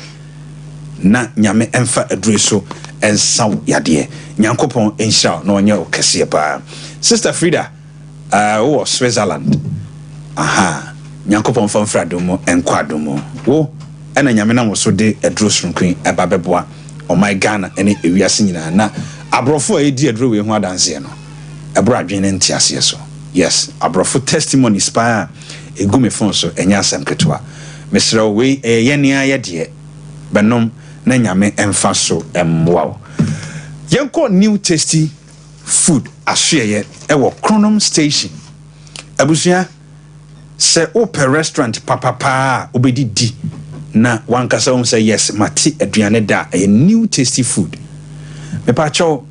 na nyame emfa adure so ensaw yade nyankopon enhira na onye okese pa Sister Frida wo Switzerland aha nyankopon fa mfra domo enkwado mo wo ena nyame na wo so de aduro sonkun eba beboa o my Ghana ene ewiase nyina na abrofo edi aduro we hu adanse no ebro adwene ntiase so yes abrofo testimonies pa egume fon so enya asem ketwa mesra we yenia ye de benom na nyame emfa so emwa yenko new tasty food ahweye ewo Chronom Station abusua se open restaurant papa obedidi na wankasa say yes mati aduane da a new tasty food me pa cho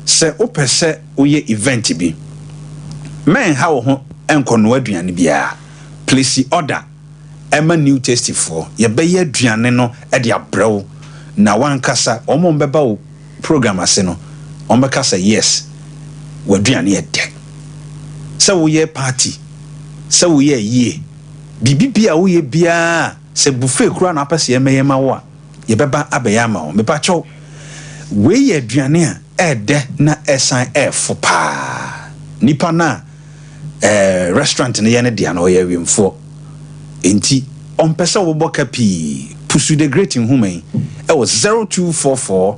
se opese oye event bi men ha wo ho enkono aduane bia place order ema new tasty for ye be ye aduane no e de abrew na wankasa omo mbeba wo program ase no ombeka say yes waduane e de se wo ye party se wo ye yie bibibia wo ye bia se buffet kura na apese yema wo a ye beba abeya ma wo me pa cho we ye aduane a ede na esan efo pa nipa na restaurant ne ye ne dia na o ye wemfo enti on pese wo boka pi pusu the great human e was 0244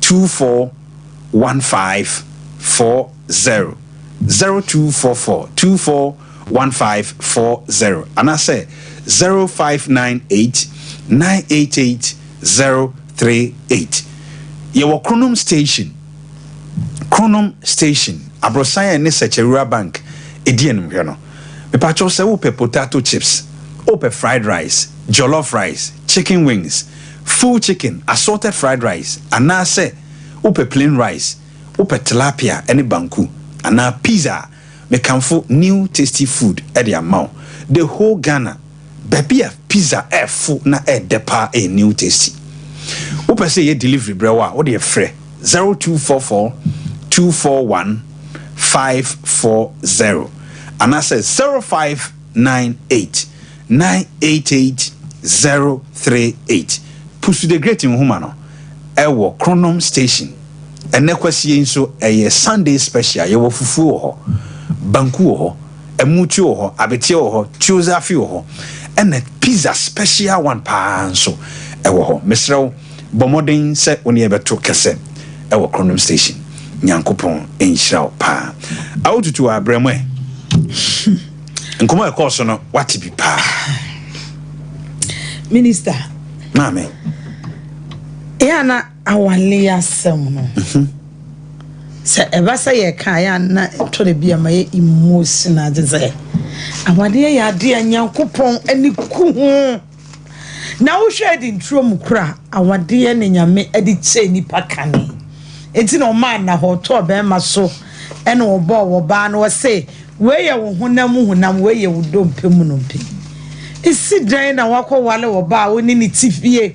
241540 0244 241540 and I say 0598 988 038 your Chronom Station Abrosaya ne Secherua Bank edienum hwe no me pa cho se wo pe potato chips ope fried rice jollof rice chicken wings full chicken assorted fried rice ana se ope plain rice ope tilapia any banku ana pizza me kamfo new tasty food e de amount the whole Ghana baby pizza full na depa a new tasty ope say ye delivery brewa what dey free 0244 241 540 and I said 0598 988 038 pusu the great in humano ewo Chronom Station ene kwasi nso eye Sunday special ye wo fufu ho banku ho emuchi ho abeti ho chuzafi ho ene pizza special one pa nso ewo ho mesrew bomodin se oni ebeto kese ewo Chronom Station nyankopon enhyira pa awututu abremwe nkomo e course no wati bi pa minister mame yana awale asem no se eba se ye kan ya na to de bia ma ye emotional ze awade ya de nyankopon ani ku ho na wo hwe di ntro mu kura awade ne nyame adi che nipa kane enti no man na ho to be ma so ene obo wo ba no se we ye wo hunam we ye wo dompe mu no mpe isi dan na wakọ wale wo ba woni ni tifie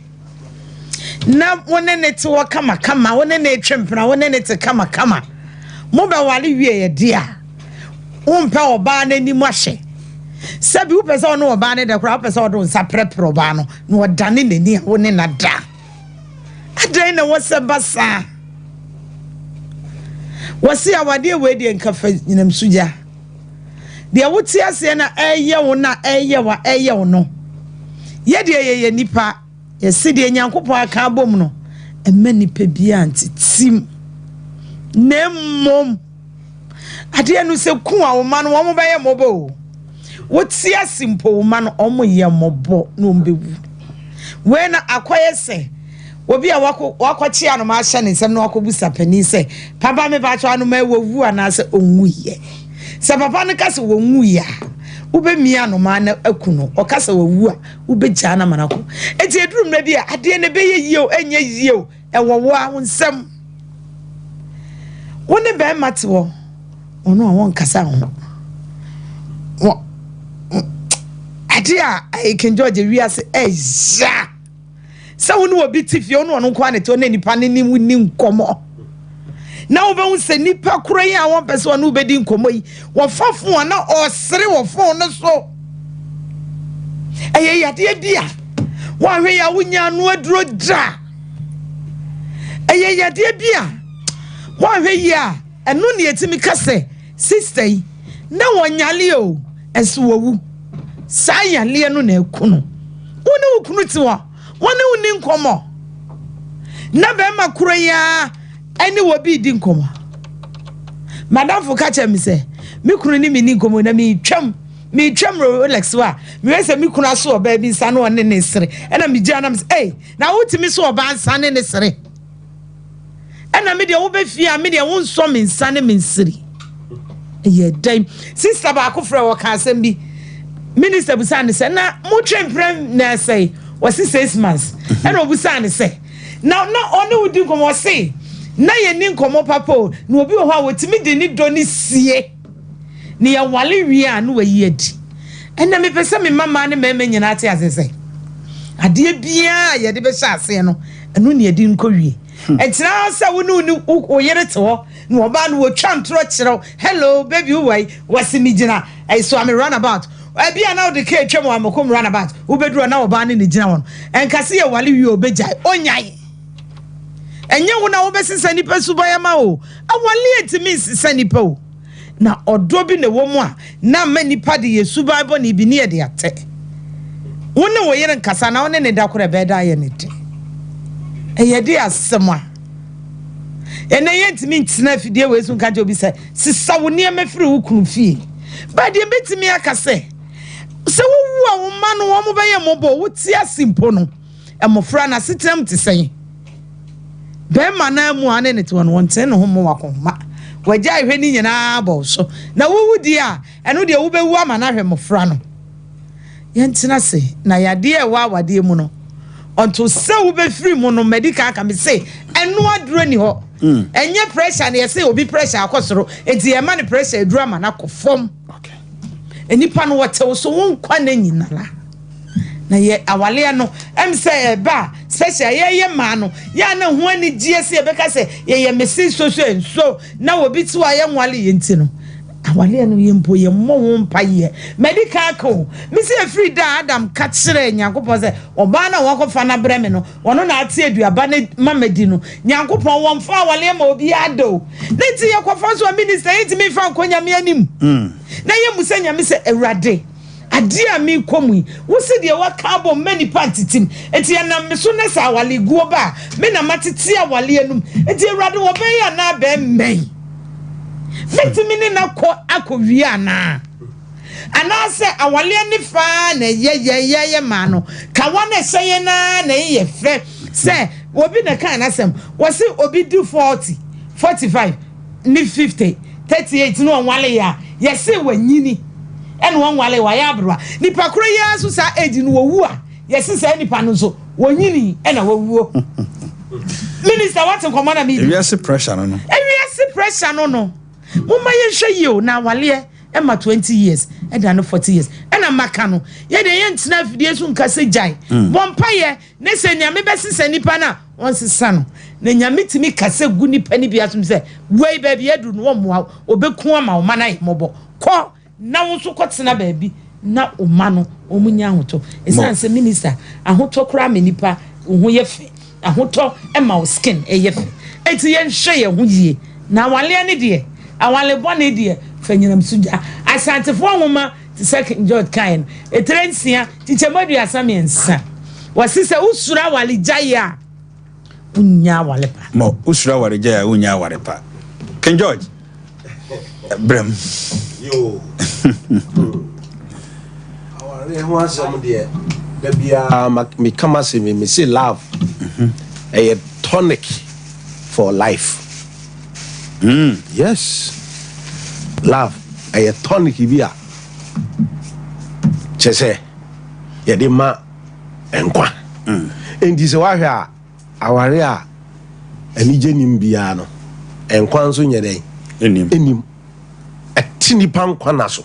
na woni ne ti wo kama woni ne twempena woni ne ti kama mo ba wale wie ye dia umpe oba na ni mo hye sabi wo pese ono oba ne de kra pese odo nsa prepro ba no na odane nani woni na da adan na wo se basa wasi awade we de nkafa nyinam suja de wuti ase na eye wo na eye wo no ye de ye nipa ye se de nyankopon aka bom no ema nipa bia antitim nemmom ade anu se ku a wo ma no wo mo baye mobo wuti ase mpo wo ma no omo ye mobo no mbewu we na akoye se obi a wakwachi anu ma hye ne nsem na wakobusa pani se papa me ba cho anu ma wowu ana se onwuye se papa ne kase wonwu ya ube mi anu ma na akuno o kase wowu a ube gya na manako eti edrum na bia ade ne be ye o enye yie o e wowo a nsem woni be mate wo ono a won kasa ho wo ade a I can judge wi ase eja Sa wonu obi tifie onu ono kwa ne to na nipa ne nim nkomo na wo be hu se nipa koro yi a won pese onu be di nkomo yi wo fafo na o sere wo fo no so eye yade dia wo hwe ya wunya no aduro dra eye yade bia wo hwe ya enu ne etimi kase sister yi na wonyale o eso wowu sa yale no na ekunu woni ukunu ti wo woni uni nkomo na be ma koro ya ani wo bi di nkomo madam fo ka che mi se mi kunu ni mi ni nkomo na mi twam Rolex wa mi wese mi kunu aso oba bi nsa no ne sere na mi gya na mi se na wotimi so oba nsa ne sere na mi de wo be fia mi de wo nso mi nsa ne mi sere ye dai sister ba ko fra wo ka asem bi minister busa ne se na mo twemprem na say was 6 months and obusa ne say now ono wudi nkomo say na ye ni nkomo papo na obi ho a wotimi de ni do ni sie ni ya wale wi a no wayi adi ena me pese me mama ne meme nyina ate asese ade bia ye de be sha ase no eno ne adi nko wi etina sa wonu o yere te ho na oba no wo twam tro kire hello baby why wasimi gina I so am run about bia na de ke twam amakom run about wo beduro na oba ne gina won enkase ye wale wi obejai onyai enye wo na wo besisa nipa subaya ma o awale etimi sisa nipa o na odo bi ne wo mu a na ma nipa de yesu bible ni bi ne ye de ate wona wo yere nkasa na wona ne da kora be da ye ne de eye de asema ene ye ntimi ntina fidie we sun ka je obi se sisa wo ne ma firi wo kunu fie ba de betimi akase se wo wu a wo ma no wo mo be ye mo bo wo ti asimpo no emofra na sitem te sen be ma na mu ane ne to no wonte ne ho mo wakoma wagya hwe ni nyina bo so na wo wudi a eno de wo be wu ama na hwe mofra no yentina se na yade e wa wade mu no onto se wo be free mu no medical ka me se eno aduro ni ho enye pressure na yese obi pressure akosoro enti e ma ne pressure aduro ama na kofom okay enipa no wote so won kwa na nyinala na ye awale no em say ba special ye ma no ya na ho ani GSE be ka say ye mesi so na obi ti wa ye nwale ye nti no awale no ye mpo ye mo ho mpa ye medical ko mi say free da Adam ka kire nyankopon say oba na wakofa na breme no wono na ate aduaba na mamadi no nyankopon won fa awale ma obi ado na ti ye kofa so minister enti mi fa nkonya me anim na ye musanya mi say ewrade adia mi komu wo se de wa carbon many pantitim enti na me so na sa awale guo ba me na matete awale anum enti ewrade wo be ya na be mmei metimi ni na ko akowi ana se awale ni fa na ye ma no ka wa na hye na ye fe se obi na kan na sem wo se obi do 40 45 ni 50 38 no wale ya ye se wanyini ene won wale wa ya abroa nipa koro ya so sa age no wowu a ye se sa nipa no so wonyini ena wowuo minister what come on me we are pressure no pressure no mumma ye hwe yi o na wale e ma 20 years e da no 40 years e na maka no ye de ye ntina fidie so nka se jai bompa ye ne se nyame besisa nipa na won sesa no na nyame timi kase gu nipa ni bia so se wei ba bia du no wo mo obeku ama o mana ye mobo ko na wo so kotena ba bi na o ma no o munya hoto esanse minister ahoto kra me nipa ho ye fe ahoto e ma o skin e ye fe enti ye nhwe ye ho yie na wale ne de awale bone de fanyinam suja asantefo nwoma ti second George kain etrensia ti chemadu asamiensa wasisa usura wale jaya unya wale pa mo usura wale jaya unya wale pa King George brem yo awale ho asam de da bia me kama se me say love a tonic for life. Yes, love a tonic bia chese ye de ma enkwa endi se wa hwa aware a ani jenim bia no enkwa nso nye den enim etini pankwa na so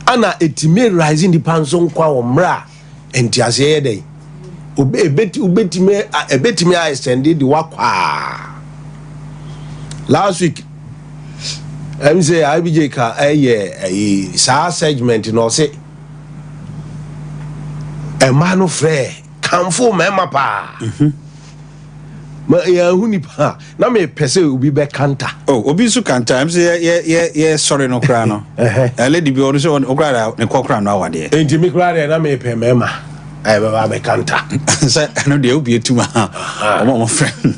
ana etime rising the panso nkwa wo mra enti ase ye den ebetimi I extended the wakwa last week. I'm say IBJ ka a sa segment no say a man of free kamfo mema pa ma ya huni pa na me pese obi be kanta obi su kanta I'm say yeah sorry no kra no lady bi onu so okra ne kokra no awade enti me kra na me pe mema ai ba be kanta say no de obi etuma omo friend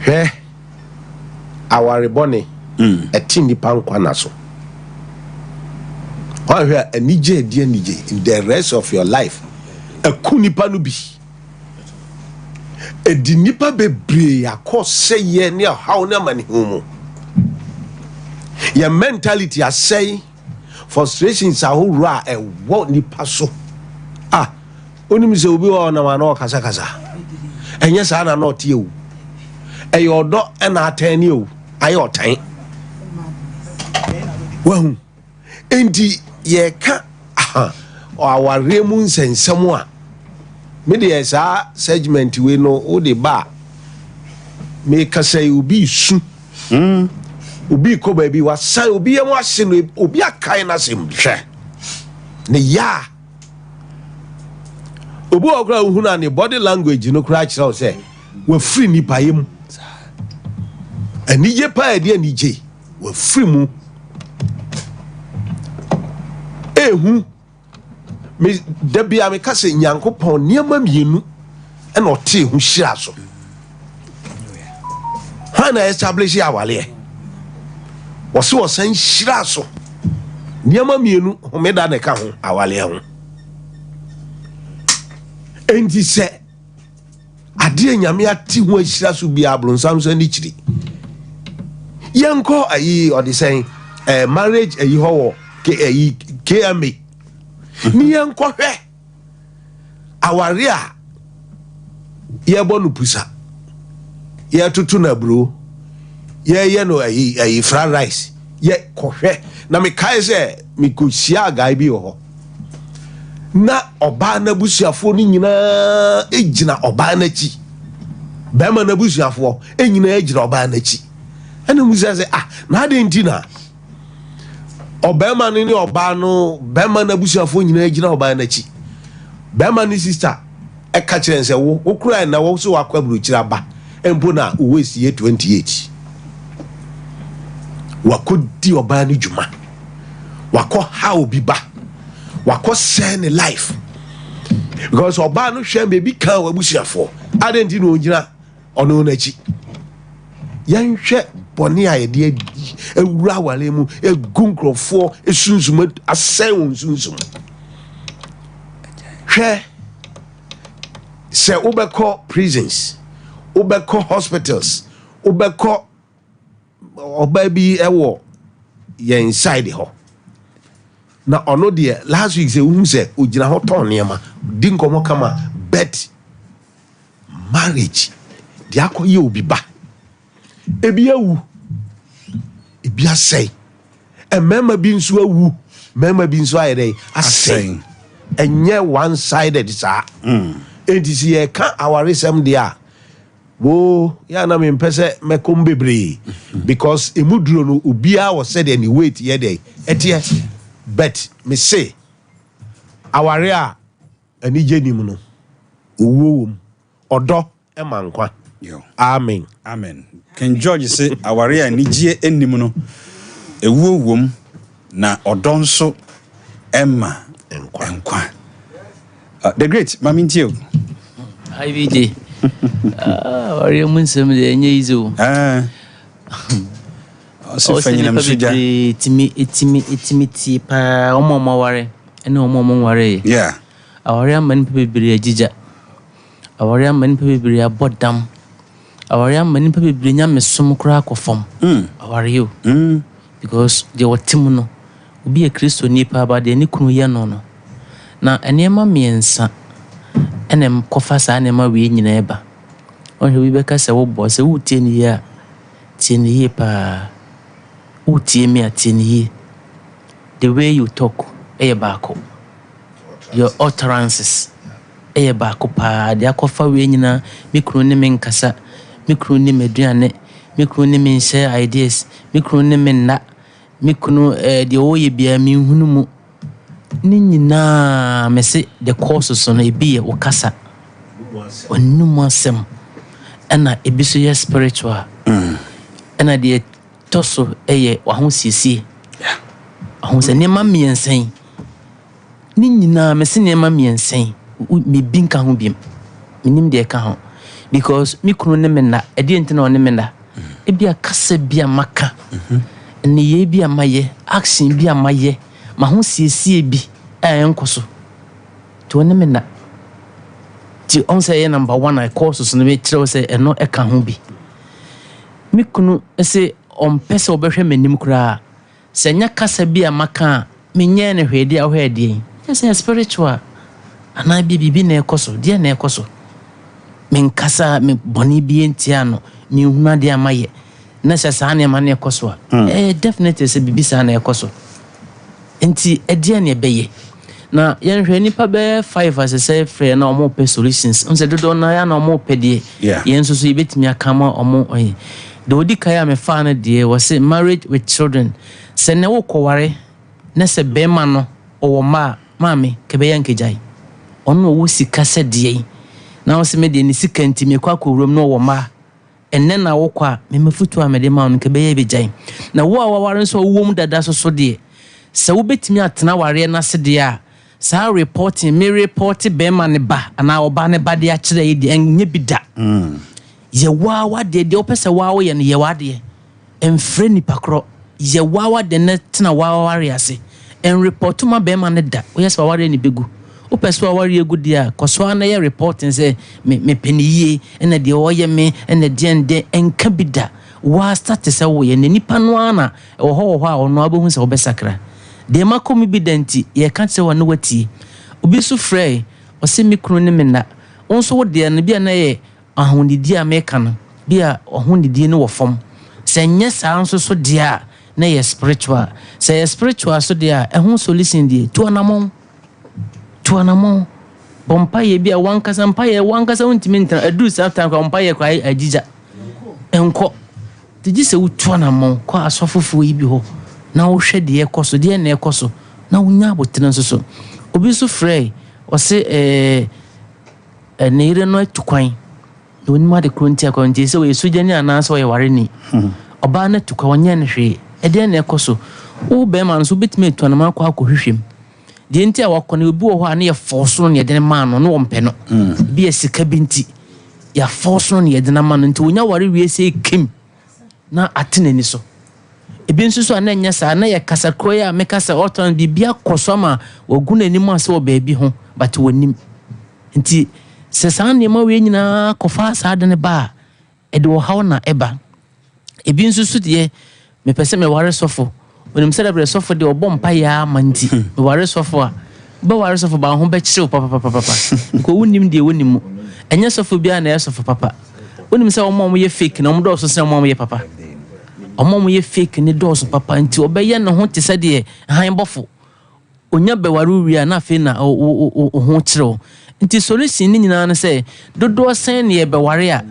he aware boni eti nipa nkwa na so wahwe anije die anije in the rest of your life aku nipa no bi edi nipa bebre akose ye ne how na mani humu your mentality are say frustrations are who ra e wo nipa so oni mi se obi wo na ma na kasa kasa enye sa na no tie wu e yodo e na atani wu ayo tan wahu enti ye ka aware mu nsensem a me de esa segment we no o de ba me ka say obi su obi ko ba bi wa sai obi yam ahye no obi akai na sem hwe ne ya obi okra hu na ne body language no kra kira o say we free ni payem anije pa ade anije we free mu ehu me debia me kase nyankopon niam mienu e na ote hu hira so hana establish awale wo san hira so niam mienu homeda ne ka ho awale ho endi se ade nyame ati hu hira so bia blonsam so ni kiri yenko ayi odisen marriage ayi ho KMA ni yenko hwe aware a ye bonu pusa ye tutu na bro ye no ayi fried rice ye kohwe na me kai se me kosia guy bi ho na oba na busuafo ni nyina ejina oba na chi be ma na busuafo enyina ejira oba na chi ana musa se na ade ntina obema ni oba no bema na busuafo nyina agina oba na chi bema ni sister e ka kire nse wo kura na wo so wakwaburu kira ba empo na wo sie 28 wakodi oba ni juma wako how bi ba wako send life because oba no hwe be bi kan wa busuafo adenti no nyina ono na chi yan hwe boni ayede ewura wale mu egunkrofo esunsum asai won sunsum hwe se ubeko prisons ubeko hospitals ubeko obabi ewo ye inside ho na ono de last week se se ogina ho ton niam di nkomo kama bet marriage di akoye obi ba ebi awu ebi asai mema bi nso awu mema bi nso ayede asai enye one sided sa entisi ye ka awaresem dia wo ya na me mpese mekom bebre because emuduro no obia wo said any wait ye dey etie bet me say aware a ani jenim no owuwom odo emankwa amen Ken George say aware a nijie enim no ewuwom na odo nso emma enkwa the great mamintio IVJ aware munsem de enye izo so fanyina msuja etimi ti pa omo ware ene omo ware aware amani pebere agija aware amani pebere abodam aware amani pebere nya mesom kra akofom aware you because they were timuno obi e Kristo nipa ba de ni kunu ye no na enema miensa enem kofa sa enema we nyina eba onhe wi beka se wo bo se wo tie ni ya tie ni ye pa utie me atini the way you talk bako your utterances ɛyɛ baako paa de akɔfa we nyina me kunu ne me nkasa me kunu ne meduane me kunu ne me share ideas me kunu ne me na me kunu de oye bia me hunu mu ni nyina me se the course so no ebi ye wokasa onum asem ɛna ebi so yɛ spiritual ɛna de toso ɛyɛ wahosiesie ahose ne ma miensen ni nyina me se ne ma miensen me binka ho biem minim de ka ho because me kunu ne me na ɛde ntina one me na ebi akasa bia maka ne ye bia maye action bia maye mahosiesie bi enkoso to one me na ti on say number 1 I course so no be kire say eno eka ho bi me kunu say on pese obehwe manim kura se nya kasa bia maka me nye ne hwede a hwede say spiritual ana bibi na ekoso de na ekoso men kasa me boni bi entia no me huna de amaye na sasa na ma na ekoso definitely say bibi sa na ekoso enti ede na ebeye na yen hwe nipa be 5 as say free na omo pe solutions unse dodo na ya na omo pe de yen so so ibetimi akama omo oyi de odi kaya me fa na de was say marriage with children se ne wo koware na se be ma no owo maami kebe yan kejai ono wo sika se de na wo se me de ni sika ntimi kwa kowrom no wo ma enne na wo kwa me mafutu amede ma no kebe ye bejai na wo awaware so wo mu dada so de se wo betimi atena ware na se de a sa reporting me report be ma ne ba ana oba ne ba de a kire yi de enye bida ye wa de opese wa wo ye ne ye wa de emfre ni pakro ye wa de ne tena wa ware ase en report ma be ma ne da wo yes wa ware ni begu opese wa ware egu dia koso na ye reporting say me peniye ena de wo ye me ena de ende enka bida wa start say wo ye ne nipa no ana wo ho a ono abohu se wo be sakra de makomi bidenti ye kan se wonu wati obi so frey o se mikru ne mena onso wo de na bia na ye ahonidi a meka no bia ahonidi ne wo fom se nye sa nso so de a na ye spiritual se ye spiritual so de a ehun solution de to anamon bompa ye bia wankasa mpa ye wankasa untimi ntra adu saftan kwa mpa ye kwa ajija enko tiji se utu anamon kwa asofofo yi bi ho na wo hwe de ekoso de na ekoso na wo nya abotene nso obi so frey o se neire no atukwan na oni ma de kronti akonti se we sujani ananso we ware ni oba na tukwa wonya ne hwe e de na ekoso wo be man so betime to na ma kwa akohwehwem de nti a wakọ na obi wo ho a na ye force no ye de ma no no wo mpe no bi esika binti ya force no ye de na ma no nti wonya ware wie se kim na atene ni so ebi nso so ananya sa na ye kasa kroya me kasa oton bibia kosoma ogun anim ase wo baabi ho but wonim nti se san ne ma we nyina kofa sa de ne ba e de wo haw na eba ebi nso so de me pese me ware sofo onim celebrate sofo de obompa ya manti me ware sofo a ba ware sofo ba ho be kire papa ko wonim de wonim enya sofo bia na ye sofo papa wonim se wo mom ye fake na omdo so se mom ye papa omom ye fake ni doors papa nti obeye ne ho te se de han bofo onya bewaru wi na fe na ho kire nti solution ni nyina na se dodo sen ne beware a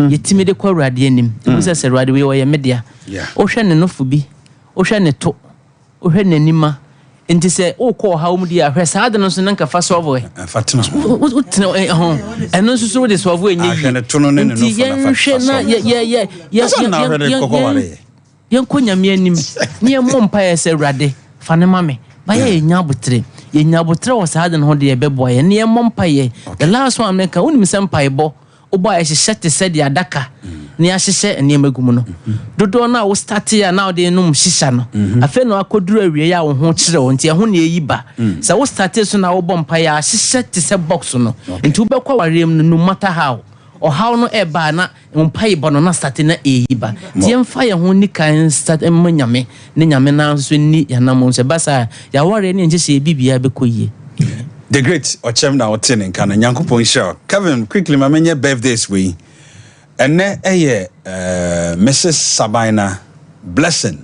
yetimi de kwa urade anim ebu se urade we ye media o hwe ne nofo bi o hwe ne to o hwe ne nima nti se o ko ha mu dia hwe sa de no so nanka fa solve fatino eno so so de solve enye yi nti ye hwe na ye yen konyame anim ne mo mpa ye se urade fa ne mame ba ye nya botre wo sa de no de ye bebo ye ne mo mpa ye the last one make unim se mpa ye bo obo ye hye te se de adaka ne ya hye ne magum no dodo na wo start ya na de num hyeha no afa no akoduru awie ya wo ho kire wo nti e ho ne yi ba se wo start so na wo bompa ya hye te se box no nti wo be kwa warem no matter how o how no eba na mpai bono na start na eyiba tie mfa ye ho ni kan start emanyame ne nyame na so ni ya na mo se basa ya ware ne nje se bibia be koyie the great ochem na otin nka na nyankopon show Kevin quickly ma menye birthdays we ene Mrs. Sabina Blessing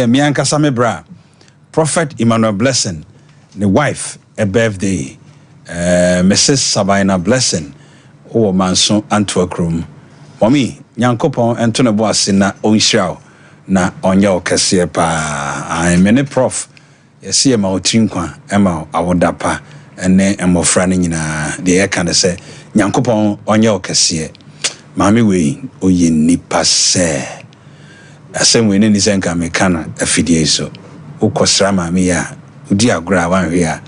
mi ankasa me bra Prophet Emmanuel Blessing the wife a birthday Mrs. Sabina Blessing o manso Antwerprum mommy nyankopon ento ne bo ase na onhira na onye okese pa I mene prof yesi ma otrinkwa ema awoda pa ene emofra ne nyina de ye kan se nyankopon onye okese maami we oye nipa se asem we ne ni senka mekana afidie so ukosra maami ya udi agora wanhwe a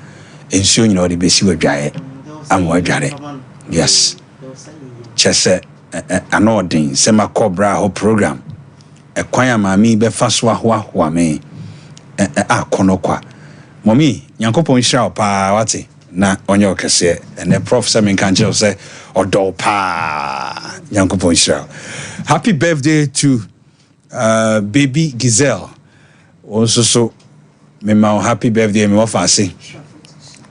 ensuo nyina ode besi wadwae amwadware yes chese anodin sema cobra ho program ekwan ya maami be faso ahoa me akonokwa momi nyankopon hira pa wate na onye okese ene prof Samin Kanjel say odo pa nyankopon hira. Happy birthday to baby Giselle also so me ma happy birthday me ofa say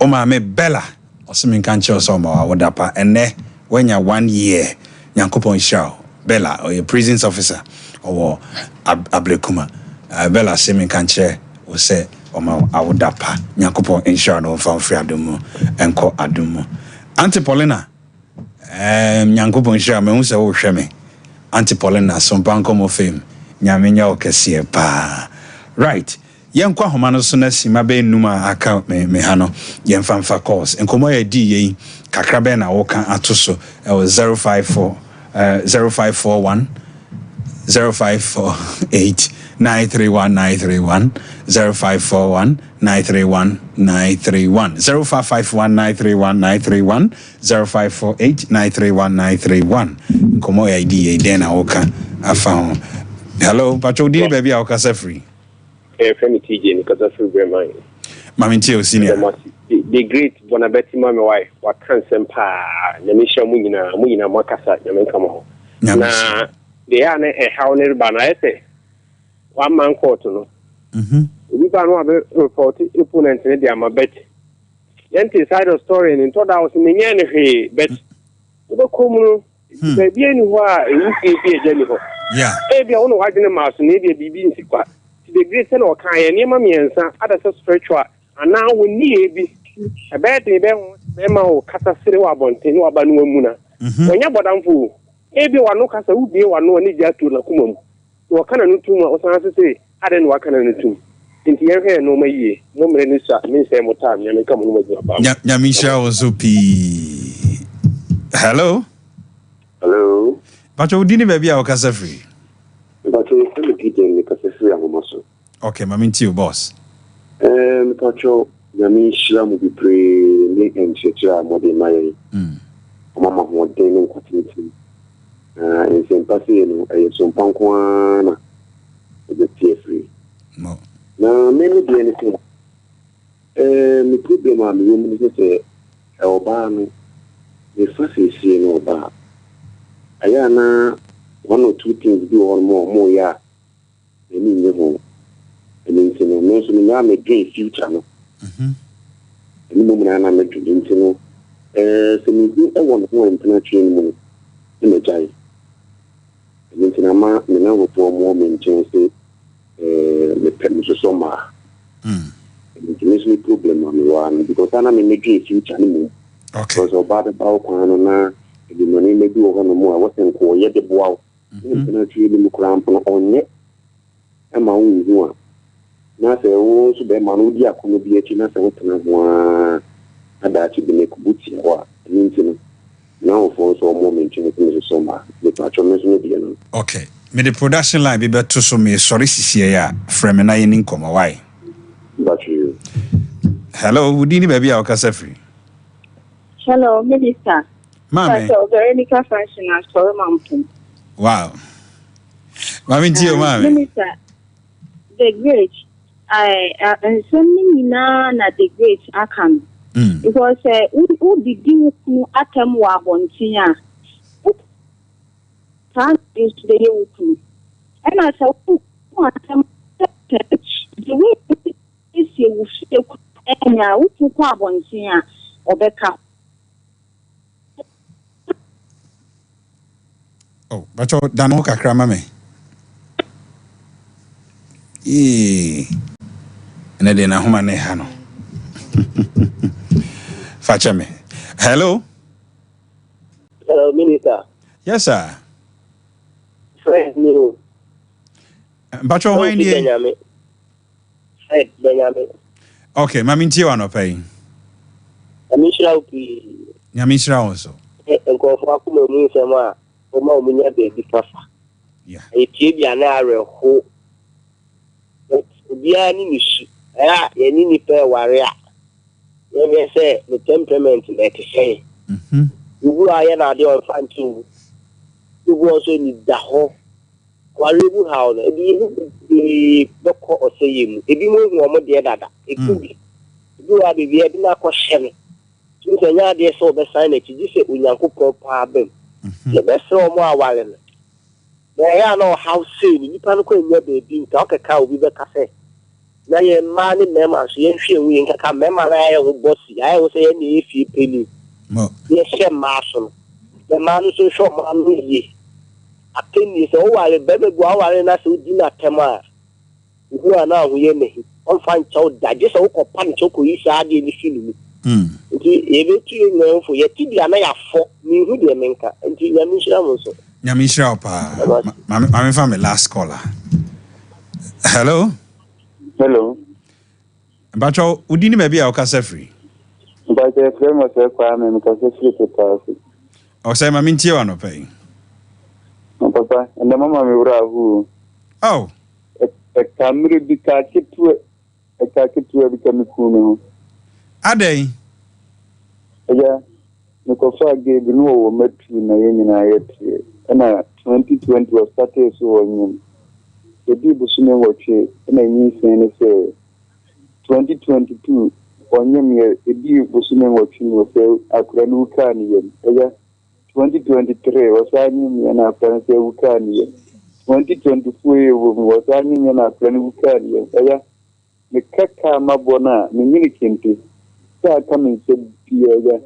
o ma me Bella o Samin Kanjel so ma woda pa ene when you 1 year nyankopon hira Bella or a prisons officer or Ablekuma Bella Samin Kanjel o say Oma awodapa nyankopon insure no fa free adumu enko adumu Auntie Paulina nyankopon insure me hu se wo hwe me Auntie Paulina sompa nkomo fame nyamenya okese pa right yenkwa homa no so na sima be numa aka me ha no yemfa course enkomo ya di yen kakra be na wo kan atoso 054 0541 0548 931 0541 931 931 0551 931 931 0548 931 931 komo ya ID den awoka afa hello pacho di baby awoka sa free friend TJ ni kaza free brand mami ntie senior the great Bonabeti mami why wa kan sempa nyamisha mu nyina makasa nyamenka mo na they are a how ne ba na ese one man court no we ba no be report opponent ne dia mabet yente side of story in to da was menye ne hwe bet we come no be bia ni ho a you be ejani ho yeah e bia wono wadene maso ne bia bibi nsikwa the great no kan ye ne ma miensa ada spiritual ana woni e bi e be de be ma o kasa sire wa bonte ni wa ba no mu na onya bodamfo ebi wano kasa udie wano ni jatu na kumam wo kana nutuma o san se ade no wakana nutum nti yenhwe no maye no mre ni sa min se motam nyame kam no maji ba nyame sha ozo pi hello Pacho udini baby a kasa free Pacho se pije ni kasa free amoso okay mami nti boss Pacho nyame shira mu bi pre ni enchecha mode maye mama ho den no kwatinti in sympathy no SOMPA nkwana the free no na many be anything me problem am you me say oba no the first is no oba ayana one or two things do or more ya emi nye ho emi ntino no so me am again future no emi mo na me do ntino so me do e won ho international mo ni jai ntina ma me na wo po mo me nchen se me pem so soma ntina problem am one because ana me make future ni mo okay so bad ba ko no na di money me do ho no mo a wo sen ko ye de boa ntina twi ni mo kram po onye e ma wo hu a na se wo so be ma no di akono bi echi na se wo tena ho a ada chi bi ne kubuti wa ntina now for so moment in the summer the patron is not bien okay me the production line be better so me sorry sisi ya from na yin nkoma why but you hello udini baby a kasa free Hello, Minister. Mami. So, Veronica Fashion as for Mountain. Wow. Mami Tio, Mami. Minister, the great, and sending na the great I can. Because who did you atom wa bontia? Can't is the you. And I said, who atom the way is you and now who bontia or Becca. Oh, but you don't know kakra mame. And then na homa ne ha no. Facha me. Hello. Hello, Minister. Yes, sir. Fred New. But you're winding. Fred Benjamin. Okay, Mammy Tio no pay. Amishra Yamishra also. And go for Akuma Musama, Oma Munya baby Kafa. Yeah. A tibia narrow ho. But Biani, any pair warrior. Let me say the temperament, let us say. You are an idea of fun too. You also need the whole. Waribu how the doctor or saying, if you move one more the other, it could be. You are the Vietnam question. You say, yeah, they saw the sign that you say, Unyanko problem. The best so more while. There are no house soon. You can't go in your baby, talk a cow with a cafe. Now you're money members, you ain't sure we ain't come member. I will bossy. I will say, any if you penny. Yes, sir, Marshall. The man is so short, man. I think it's all while a baby go out and I should dinner Tamar. Who are now we may on fine child that just all pan choco is hard in the film. Everything known for your TV and I have fought me who the Menka and Yamisha also. Yamisha, I'm from the last caller. Hello. Hello. But you didn't maybe our case free. But the frame was a crime because it's free to pass. Or say, Mammy Tio no pay. Papa, and the mama who. Oh. A camera be catchy to a catchy to become a cool. Are they? Yeah. Nicofa gave no met in a union. I and 2020 was started so on. The people soon watch it, and I need to say 2022 on your a deal was soon watching was a Ukrainian. 2023 was signing and after Ukrainian. 2024 was signing and after Ukrainian. The Kaka Mabona, Minikinti, start coming to the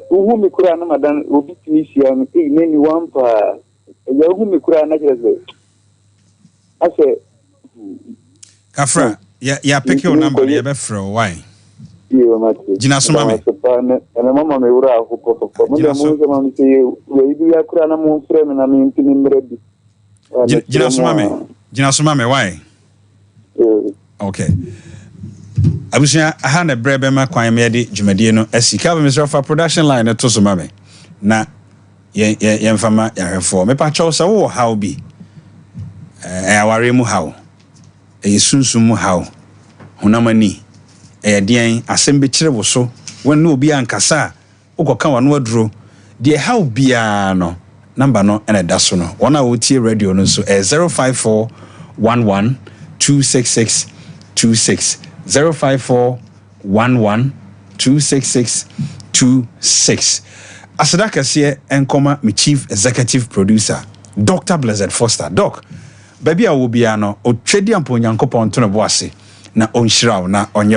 whom Kurana Madan will be Tunisian, many one for Yahoo Kurana. I say, Kafra, yeah, pick your number, you have for why? Jina Sumame. And a mama may wrap for Jina Kurana frame and I'm in ready. Jina Sumame, why? Okay. I was here, I had a brebe, quite made Jumadino, as he covered himself a production line at Tosumame. Na, ye fama, ya for me patcho, so how be? Awarimu how? A sunsumu how? Hunamani. Dean, assembly terrible so when no be ankasa, Oko Kawan wardrobe, dear how be no number no and a dasono. 1 hour radio no so 054 11 266 26 054 11 266 26. Asadaka siye enkoma mi chief executive producer Dr. Blessed Foster. Doc, baby I will be ano o twedi ampo nyankopon to no boase na onhyiraw na onye